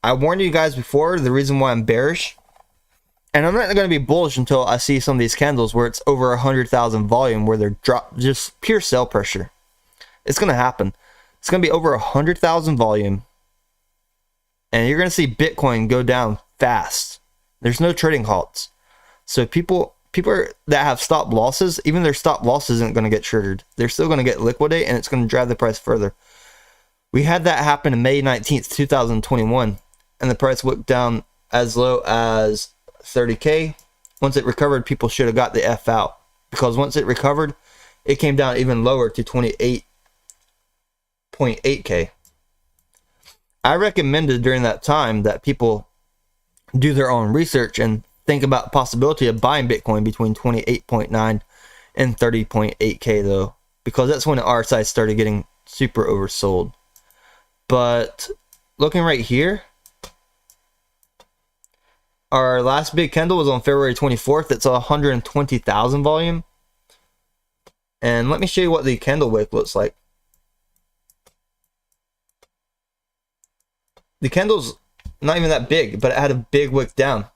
I warned you guys before the reason why I'm bearish. And I'm not going to be bullish until I see some of these candles where it's over 100,000 volume, where they're just pure sell pressure. It's going to happen. It's going to be over 100,000 volume. And you're going to see Bitcoin go down fast. There's no trading halts. So people that have stop losses, even their stop loss isn't going to get triggered. They're still going to get liquidate, and it's going to drive the price further. We had that happen on May 19th, 2021, and the price went down as low as 30K. Once it recovered, people should have got the F out, because once it recovered, it came down even lower to 28.8K. I recommended during that time that people do their own research and think about the possibility of buying Bitcoin between 28.9 and 30.8K though, because that's when the RSI started getting super oversold. But looking right here, our last big candle was on February 24th. It's 120,000 volume. And let me show you what the candle wick looks like. The candle's not even that big, but it had a big wick down.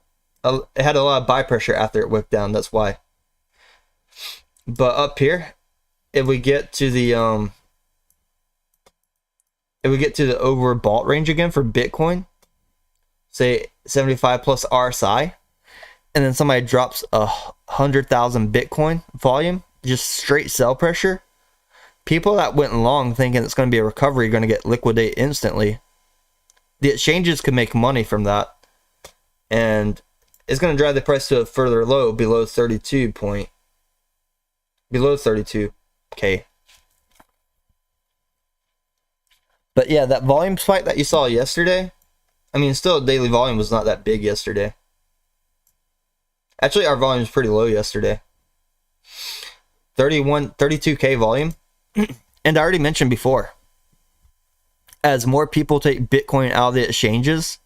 It had a lot of buy pressure after it wicked down. That's why. But up here, if we get to the overbought range again for Bitcoin, say 75 plus RSI, and then somebody drops 100,000 Bitcoin volume, just straight sell pressure, people that went long thinking it's going to be a recovery are going to get liquidate instantly. The exchanges can make money from that, and it's going to drive the price to a further low below 32K. But yeah, that volume spike that you saw yesterday, I mean, still daily volume was not that big yesterday. Actually, our volume was pretty low yesterday. 32K volume. And I already mentioned before, as more people take Bitcoin out of the exchanges,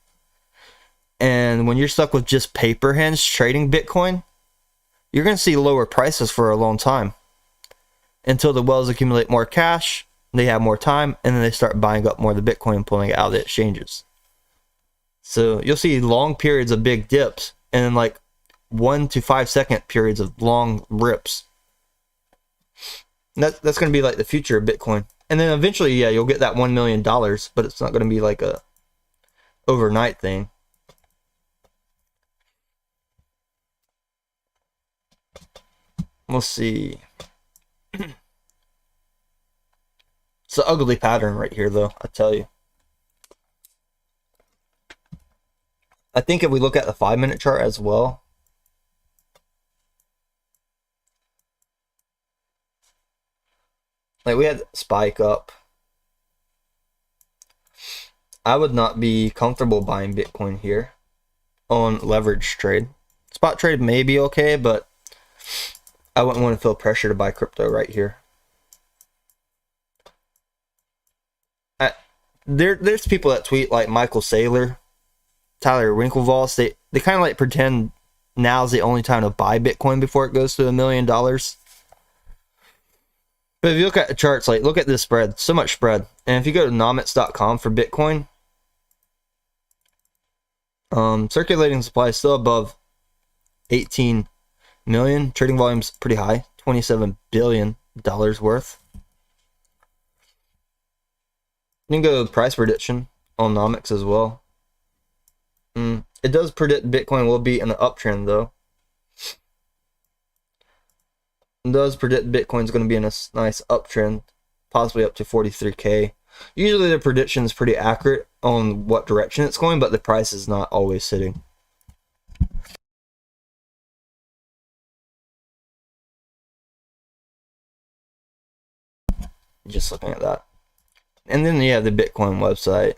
and when you're stuck with just paper hands trading Bitcoin, you're going to see lower prices for a long time until the whales accumulate more cash, they have more time, and then they start buying up more of the Bitcoin and pulling it out of the exchanges. So you'll see long periods of big dips and then like 1 to 5 second periods of long rips. That's going to be like the future of Bitcoin. And then eventually, yeah, you'll get that $1 million, but it's not going to be like a overnight thing. We'll see. It's an ugly pattern right here, though, I tell you. I think if we look at the 5-minute chart as well, like we had spike up. I would not be comfortable buying Bitcoin here on leverage trade. Spot trade may be okay, but I wouldn't want to feel pressure to buy crypto right here. There's people that tweet like Michael Saylor, Tyler Winklevoss. They kind of like pretend now's the only time to buy Bitcoin before it goes to $1 million. But if you look at the charts, like look at this spread, so much spread. And if you go to nomics.com for Bitcoin, circulating supply is still above 18 million. Trading volume's pretty high, $27 billion worth. You can go to price prediction on Nomics as well. It does predict Bitcoin will be in an uptrend though. It does predict Bitcoin's going to be in a nice uptrend, possibly up to 43K. Usually the prediction is pretty accurate on what direction it's going, but the price is not always sitting. Just looking at that. And then you have the Bitcoin website.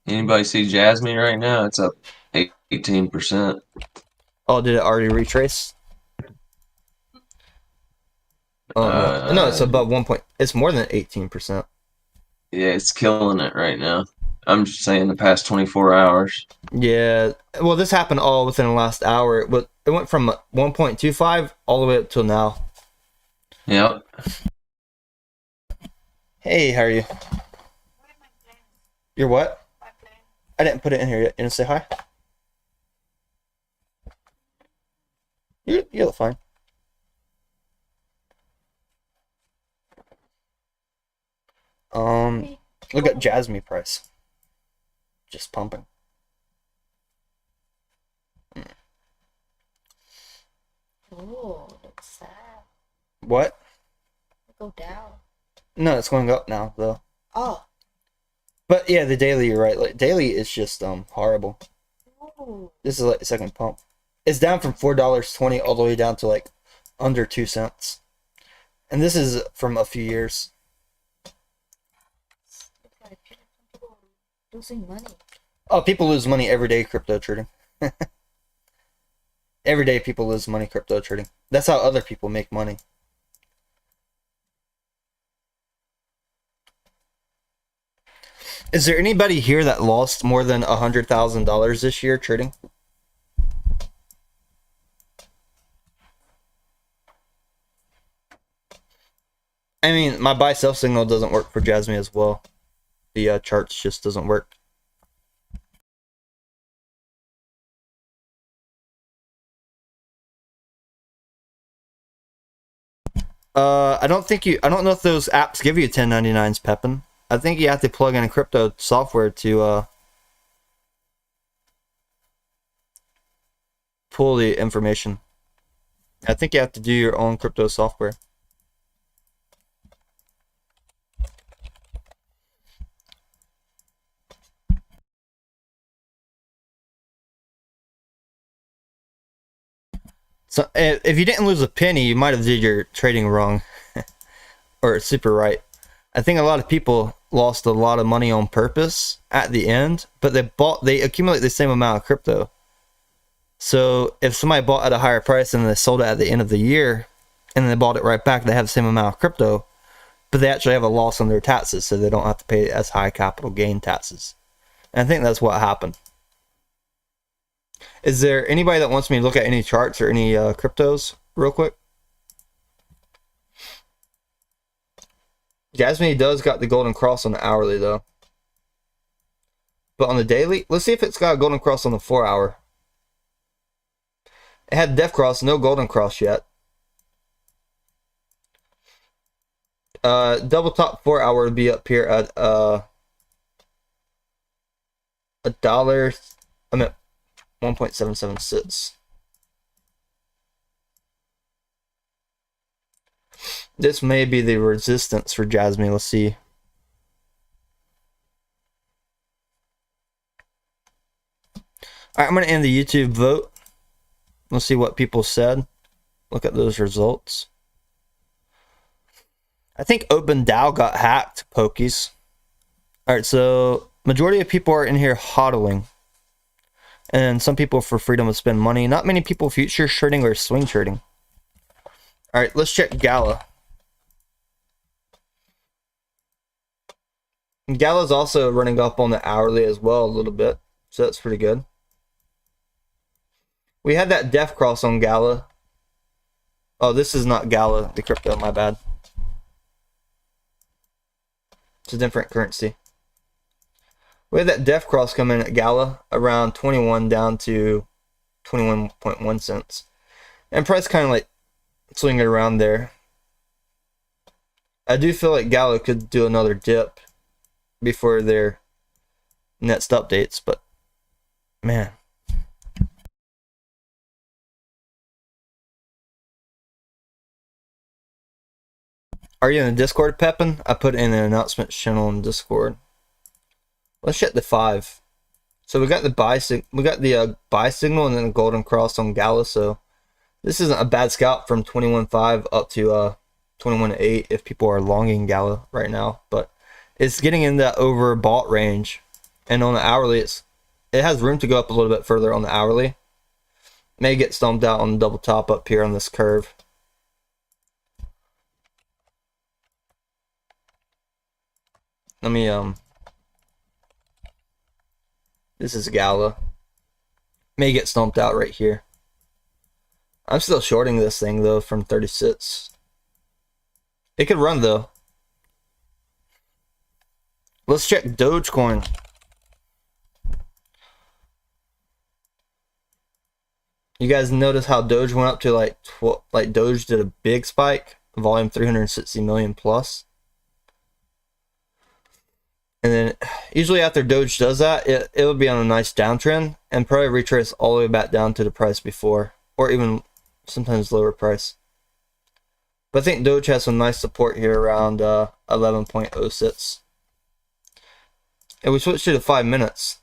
Anybody see Jasmine right now? It's up 18%. Oh, did it already retrace? Oh, no, it's above 1 point. It's more than 18%. Yeah, it's killing it right now. I'm just saying the past 24 hours. Yeah, well, this happened all within the last hour. It went from 1.25 all the way up till now. Yep. Hey, how are you? Your what? I didn't put it in here yet. You want to say hi? You look fine. Look at Jasmine price. Just pumping. Oh, looks sad. What? Go down. No, it's going up now though. Oh. But yeah, the daily, you're right. Like daily is just horrible. Ooh. This is like the second pump. It's down from $4.20 all the way down to like under 2 cents. And this is from a few years. People losing money. Oh, people lose money every day crypto trading. Every day people lose money crypto trading. That's how other people make money. Is there anybody here that lost more than $100,000 this year trading? I mean, my buy-sell signal doesn't work for Jasmine as well. The charts just doesn't work. I don't know if those apps give you 1099s, Pepin. I think you have to plug in a crypto software to pull the information. I think you have to do your own crypto software. So if you didn't lose a penny, you might have did your trading wrong or super right. I think a lot of people lost a lot of money on purpose at the end, but they accumulate the same amount of crypto. So if somebody bought at a higher price and they sold it at the end of the year and they bought it right back, they have the same amount of crypto, but they actually have a loss on their taxes, so they don't have to pay as high capital gain taxes. And I think that's what happened. Is there anybody that wants me to look at any charts or any cryptos real quick? Jasmine does got the golden cross on the hourly though. But on the daily, let's see if it's got a golden cross on the 4 hour. It had death cross, no golden cross yet. Double top 4 hour would be up here at $1. I mean 1.776. This may be the resistance for Jasmine. Let's see. Alright, I'm going to end the YouTube vote. Let's see what people said. Look at those results. I think OpenDAO got hacked, Pokies. Alright, so majority of people are in here hodling. And some people for freedom to spend money. Not many people future trading or swing trading. Alright, let's check Gala. Gala's also running up on the hourly as well a little bit. So that's pretty good. We had that death cross on Gala. Oh, this is not Gala, the crypto, my bad. It's a different currency. We had that death cross come in at Gala around 21 down to 21.1 cents. And price kind of like swinging around there. I do feel like Gala could do another dip before their next updates, but man. Are you in the Discord, Pepin? I put in an announcement channel in Discord. Let's check the 5. So we got the buy signal and then a golden cross on Gala. So this isn't a bad scalp from 21.5 up to 21.8 if people are longing Gala right now. But it's getting in that overbought range, and on the hourly, it has room to go up a little bit further on the hourly. May get stomped out on the double top up here on this curve. Let me this is Gala. May get stomped out right here. I'm still shorting this thing though from 36. It could run though. Let's check Dogecoin. You guys notice how Doge went up to like Doge did a big spike, volume 360 million plus. And then usually after Doge does that, it'll be on a nice downtrend and probably retrace all the way back down to the price before, or even sometimes lower price. But I think Doge has some nice support here around 11.06. And we switch to the 5 minutes.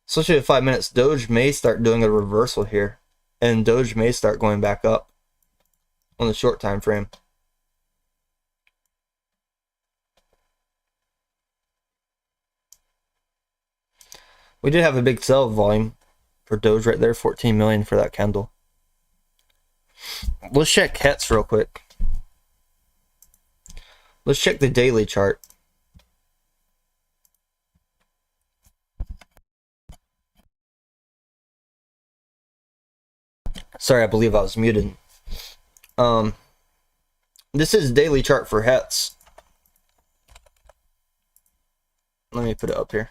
Switch to the 5 minutes, Doge may start doing a reversal here. And Doge may start going back up on the short time frame. We did have a big sell volume for Doge right there, 14 million for that candle. Let's check HETS real quick. Let's check the daily chart. Sorry, I believe I was muted. This is daily chart for HETS. Let me put it up here.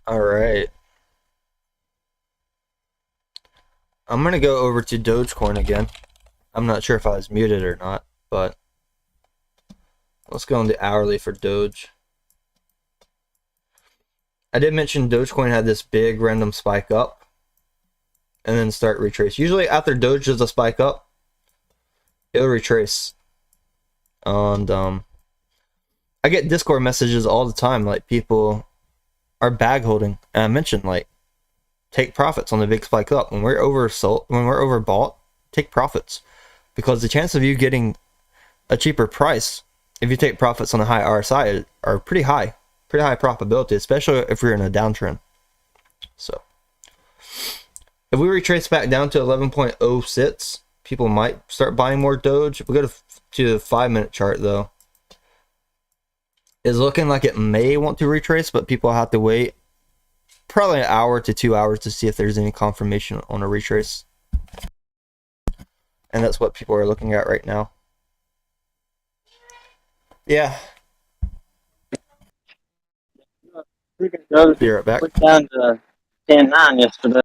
All right. I'm going to go over to Dogecoin again. I'm not sure if I was muted or not, but let's go on the hourly for Doge. I did mention Dogecoin had this big random spike up and then start retrace. Usually after Doge does a spike up, it'll retrace. And I get Discord messages all the time, like people are bag holding, and I mentioned like take profits on the big spike up. When we're oversold, when we're overbought, take profits, because the chance of you getting a cheaper price if you take profits on a high RSI are pretty high probability, especially if we're in a downtrend. So if we retrace back down to 11.06, people might start buying more Doge. If we go to the 5 minute chart though, it's looking like it may want to retrace, but people have to wait probably an hour to 2 hours to see if there's any confirmation on a retrace. And that's what people are looking at right now. Yeah. Be right back. Went down to 10.9 yesterday.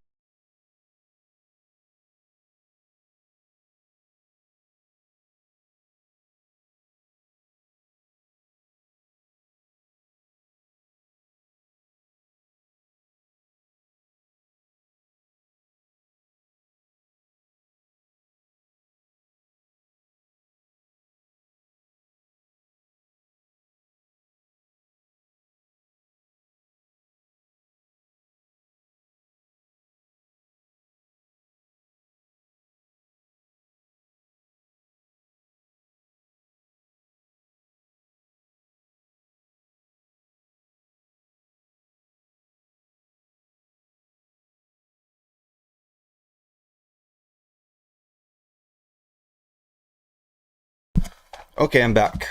Okay, I'm back.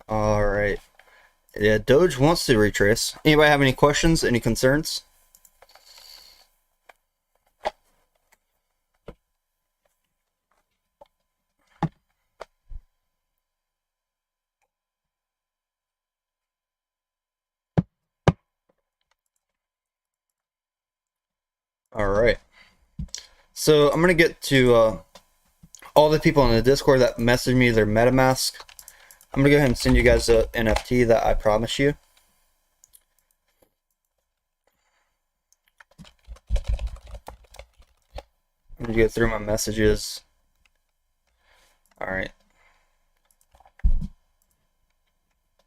All right. Yeah, Doge wants to retrace. Anybody have any questions? Any concerns? All right. So I'm gonna get to all the people in the Discord that messaged me their MetaMask. I'm gonna go ahead and send you guys a NFT that I promise you. I'm gonna go through my messages. All right.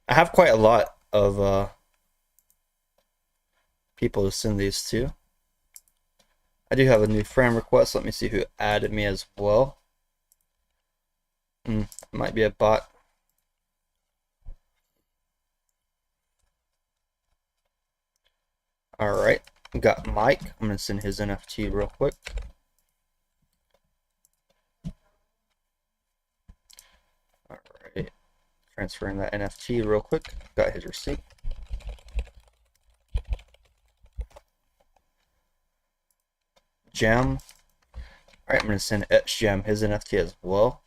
I have quite a lot of people to send these to. I do have a new friend request. Let me see who added me as well. Might be a bot. All right. We got Mike. I'm gonna send his NFT real quick. Alright. Transferring that NFT real quick. Got his receipt. Gem. Alright, I'm gonna send Gem his NFT as well.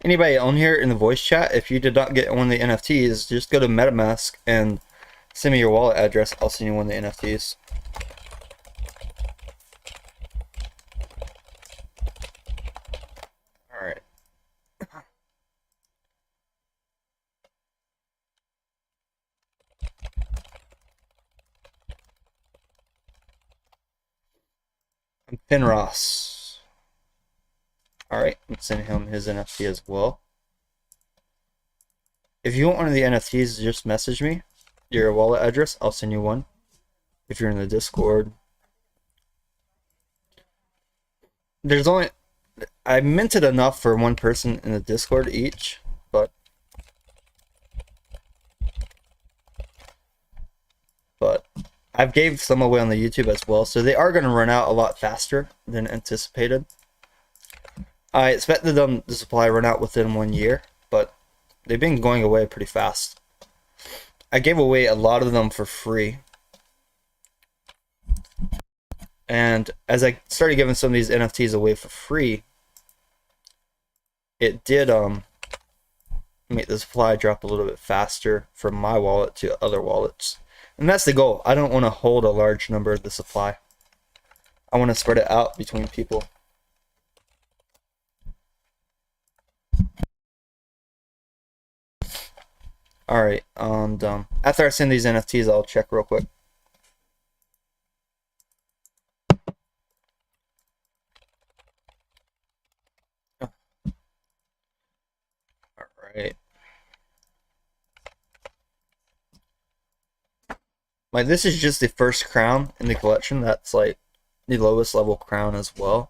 Anybody on here in the voice chat, if you did not get one of the NFTs, just go to MetaMask and send me your wallet address. I'll send you one of the NFTs. Alright. And Finross. Alright, let's send him his NFT as well. If you want one of the NFTs, just message me your wallet address. I'll send you one. If you're in the Discord. There's only... I minted enough for one person in the Discord each, but I've gave some away on the YouTube as well, so they are going to run out a lot faster than anticipated. I expected them, the supply run out within 1 year, but they've been going away pretty fast. I gave away a lot of them for free. And as I started giving some of these NFTs away for free, it did make the supply drop a little bit faster from my wallet to other wallets. And that's the goal. I don't want to hold a large number of the supply. I want to spread it out between people. Alright, and after I send these NFTs, I'll check real quick. Alright. Like, this is just the first crown in the collection. That's like the lowest level crown as well.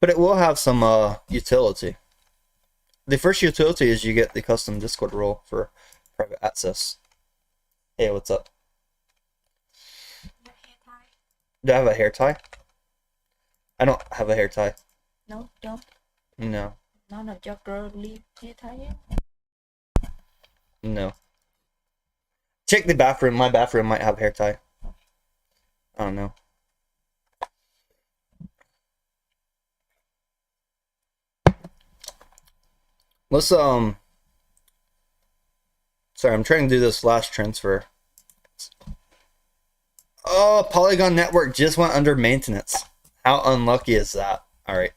But it will have some utility. The first utility is you get the custom Discord role for private access. Hey, what's up? Do I have a hair tie? I don't have a hair tie. No, don't. No. None of your girl leave hair tie. No. Check the bathroom. My bathroom might have a hair tie. I don't know. Let's sorry, I'm trying to do this last transfer. Oh, Polygon Network just went under maintenance. How unlucky is that? Alright.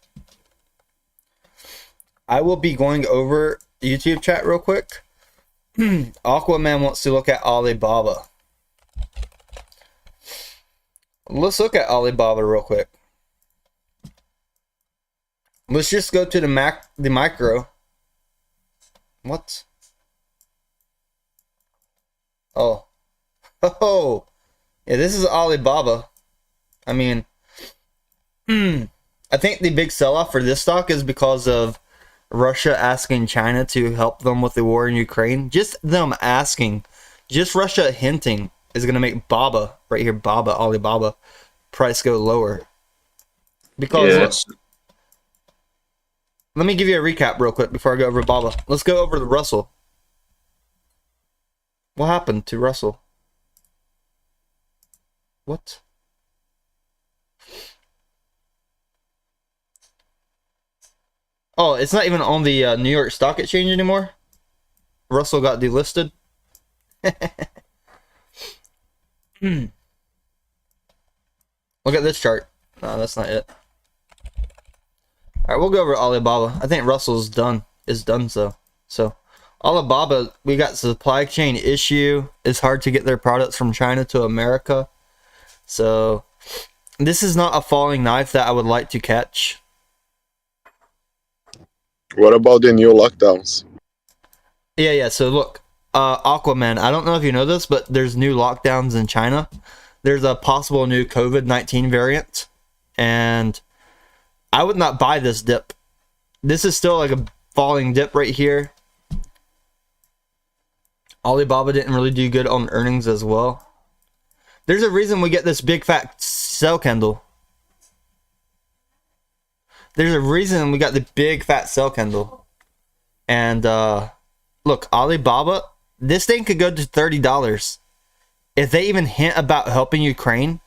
I will be going over YouTube chat real quick. Aquaman wants to look at Alibaba. Let's look at Alibaba real quick. Let's just go to the micro. What? Oh. Oh. Yeah, this is Alibaba. I mean, I think the big sell-off for this stock is because of Russia asking China to help them with the war in Ukraine. Just them asking, just Russia hinting is going to make Baba, right here, Baba, Alibaba, price go lower. Because, let me give you a recap real quick before I go over Baba. Let's go over the Russell. What happened to Russell? What? Oh, it's not even on the New York Stock Exchange anymore? Russell got delisted? Look at this chart. No, that's not it. Alright, we'll go over Alibaba. I think Russell's done. Is done so. So, Alibaba, we got supply chain issue. It's hard to get their products from China to America. So, this is not a falling knife that I would like to catch. What about the new lockdowns? Yeah. So look, Aquaman, I don't know if you know this, but there's new lockdowns in China. There's a possible new COVID-19 variant. And I would not buy this dip. This is still like a falling dip right here. Alibaba didn't really do good on earnings as well. There's a reason we get this big fat sell candle. There's a reason we got the big fat sell candle. And look, Alibaba, this thing could go to $30. If they even hint about helping Ukraine,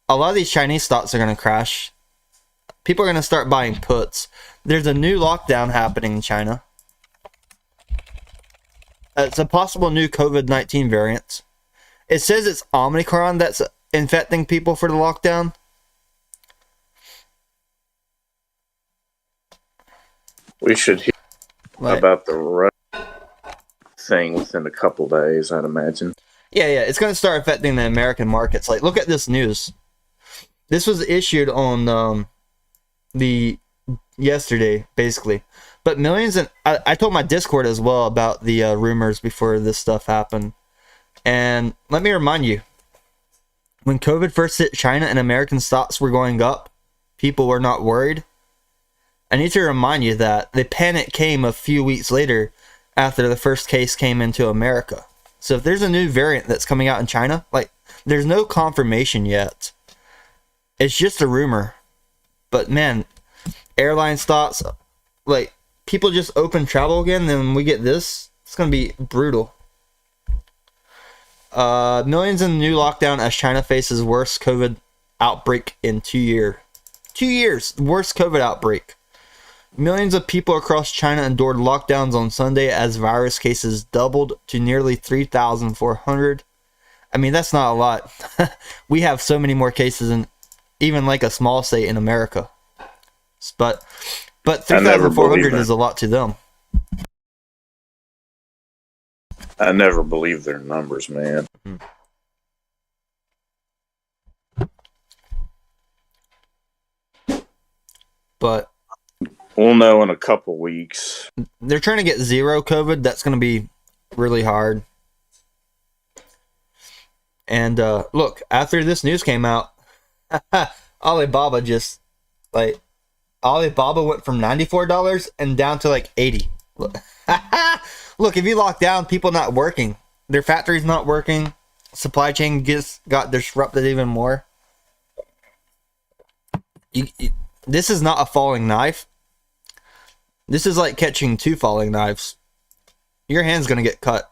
a lot of these Chinese stocks are going to crash. People are going to start buying puts. There's a new lockdown happening in China. It's a possible new COVID-19 variant. It says it's Omicron that's infecting people for the lockdown. We should hear about the Russia thing within a couple days, I'd imagine. Yeah, it's going to start affecting the American markets. Like, look at this news. This was issued on yesterday, basically. But millions, and I told my Discord as well about the rumors before this stuff happened. And let me remind you, when COVID first hit China and American stocks were going up, people were not worried. I need to remind you that the panic came a few weeks later after the first case came into America. So if there's a new variant that's coming out in China, like, there's no confirmation yet. It's just a rumor. But man, airline stocks, like, people just open travel again, then we get this. It's going to be brutal. Millions in new lockdown as China faces worst COVID outbreak in 2 years. 2 years, worst COVID outbreak. Millions of people across China endured lockdowns on Sunday as virus cases doubled to nearly 3,400. I mean, that's not a lot. We have so many more cases in even like a small state in America. But 3,400 is a lot to them. I never believe their numbers, man. But we'll know in a couple weeks. They're trying to get zero COVID. That's going to be really hard. And look, after this news came out, Alibaba just, like, Alibaba went from $94 and down to like $80. Look, if you lock down, people not working, their factories not working, supply chain got disrupted even more. This is not a falling knife. This is like catching two falling knives. Your hand's gonna get cut.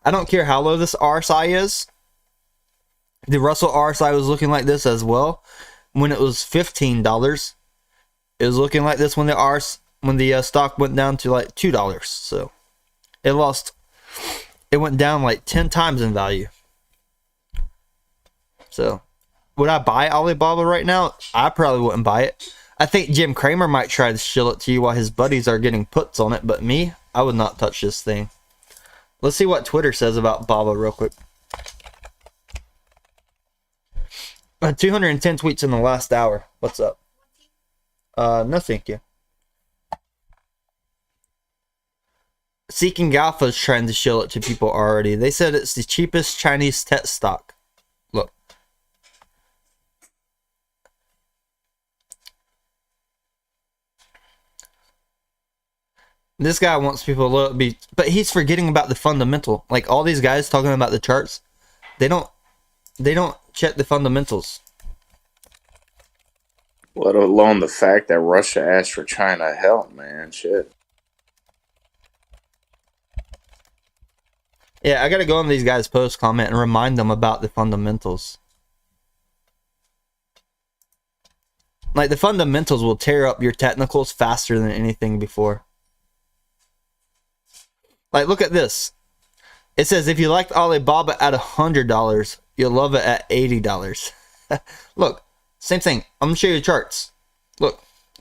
I don't care how low this RSI is. The Russell RSI was looking like this as well when it was $15. It was looking like this when the stock went down to like $2. So it went down like 10 times in value. So would I buy Alibaba right now? I probably wouldn't buy it. I think Jim Cramer might try to shill it to you while his buddies are getting puts on it, but me, I would not touch this thing. Let's see what Twitter says about Baba real quick. 210 tweets in the last hour. What's up? No thank you. Seeking Alpha is trying to shill it to people already. They said it's the cheapest Chinese tech stock. Look. This guy wants people to be, but he's forgetting about the fundamental. Like, all these guys talking about the charts, they don't check the fundamentals. Let alone the fact that Russia asked for China help, man. Shit. Yeah, I gotta go on these guys' post comment and remind them about the fundamentals. Like, the fundamentals will tear up your technicals faster than anything before. Like, look at this. It says, if you liked Alibaba at $100, you'll love it at $80. Look, same thing. I'm going to show you the charts. Look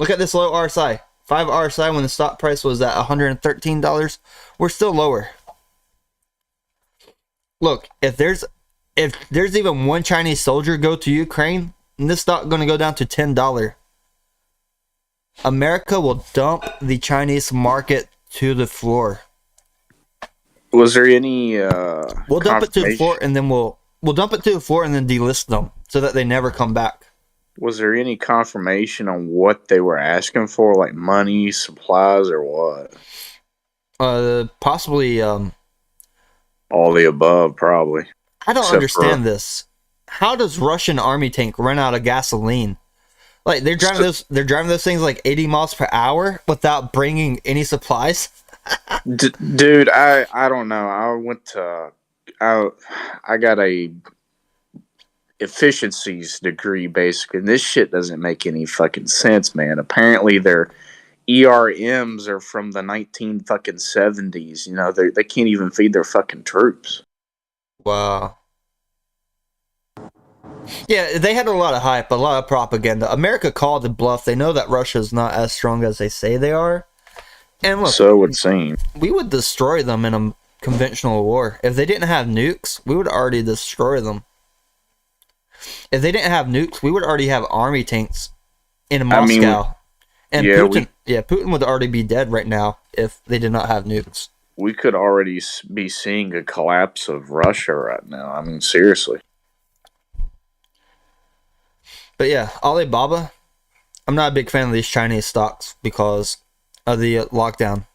at this low RSI. 5 RSI when the stock price was at $113. We're still lower. Look, if there's even one Chinese soldier go to Ukraine, this stock going to go down to $10. America will dump the Chinese market to the floor. Was there any we'll dump it to the floor and then we'll dump it to the floor and then delist them so that they never come back. Was there any confirmation on what they were asking for, like money, supplies, or what? Possibly. All the above, probably. I don't Except understand this. How does Russian army tank run out of gasoline? Like they're driving those things like 80 miles per hour without bringing any supplies. Dude, I don't know. I got a efficiencies degree basically, and this shit doesn't make any fucking sense, man. Apparently their ERMs are from the 1970s. You know, they can't even feed their fucking troops. Wow. Yeah, they had a lot of hype, a lot of propaganda. America called the bluff. They know that Russia's not as strong as they say they are. And look, So it would seem. we would destroy them in a conventional war. If they didn't have nukes, we would already destroy them. If they didn't have nukes, we would already have army tanks in Moscow. And yeah, Putin would already be dead right now if they did not have nukes. We could already be seeing a collapse of Russia right now. I mean, seriously. But yeah, Alibaba, I'm not a big fan of these Chinese stocks because of the lockdown.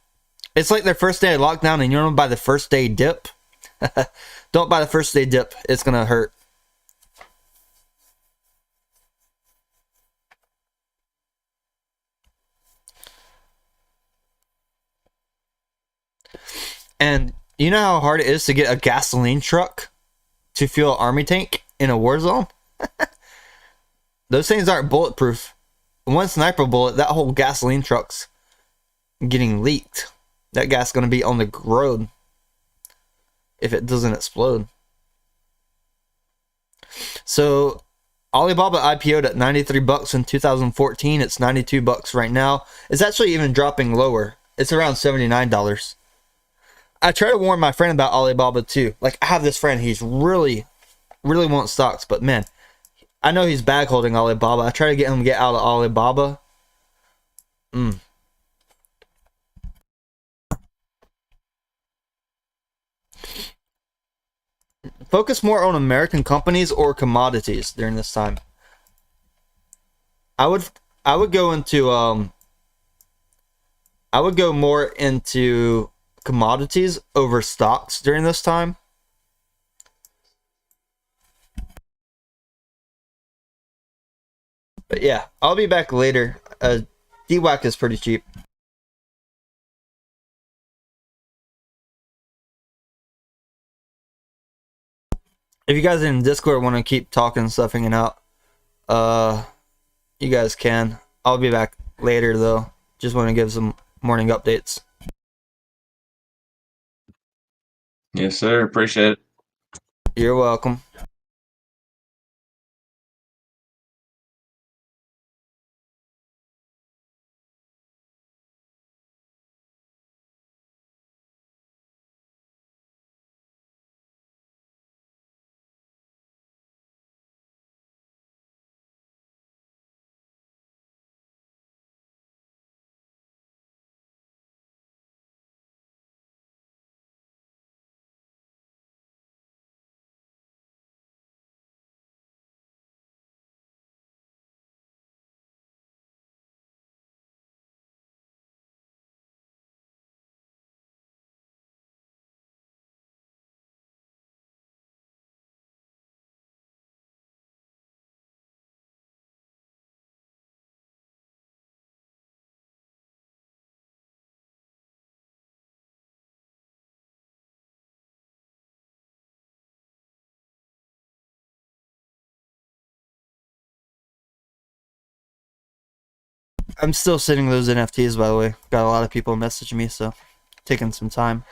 It's like their first day of lockdown, and you don't buy the first day dip. Don't buy the first day dip. It's going to hurt. And you know how hard it is to get a gasoline truck to fuel an army tank in a war zone? Those things aren't bulletproof. One sniper bullet, that whole gasoline truck's getting leaked. That gas is going to be on the road if it doesn't explode. So Alibaba IPO'd at 93 bucks in 2014. It's 92 bucks right now. It's actually even dropping lower. It's around $79. I try to warn my friend about Alibaba too. Like, I have this friend, he's really wants stocks, but man, I know he's bag holding Alibaba. I try to get him to get out of Alibaba. Focus more on American companies or commodities during this time. I would go into I would go more into commodities over stocks during this time. But yeah, I'll be back later. DWAC is pretty cheap. If you guys in Discord want to keep talking stuff, hanging out, you guys can. I'll be back later though. Just want to give some morning updates. Yes, sir. Appreciate it. You're welcome. I'm still sending those NFTs, by the way. Got a lot of people messaging me, so taking some time.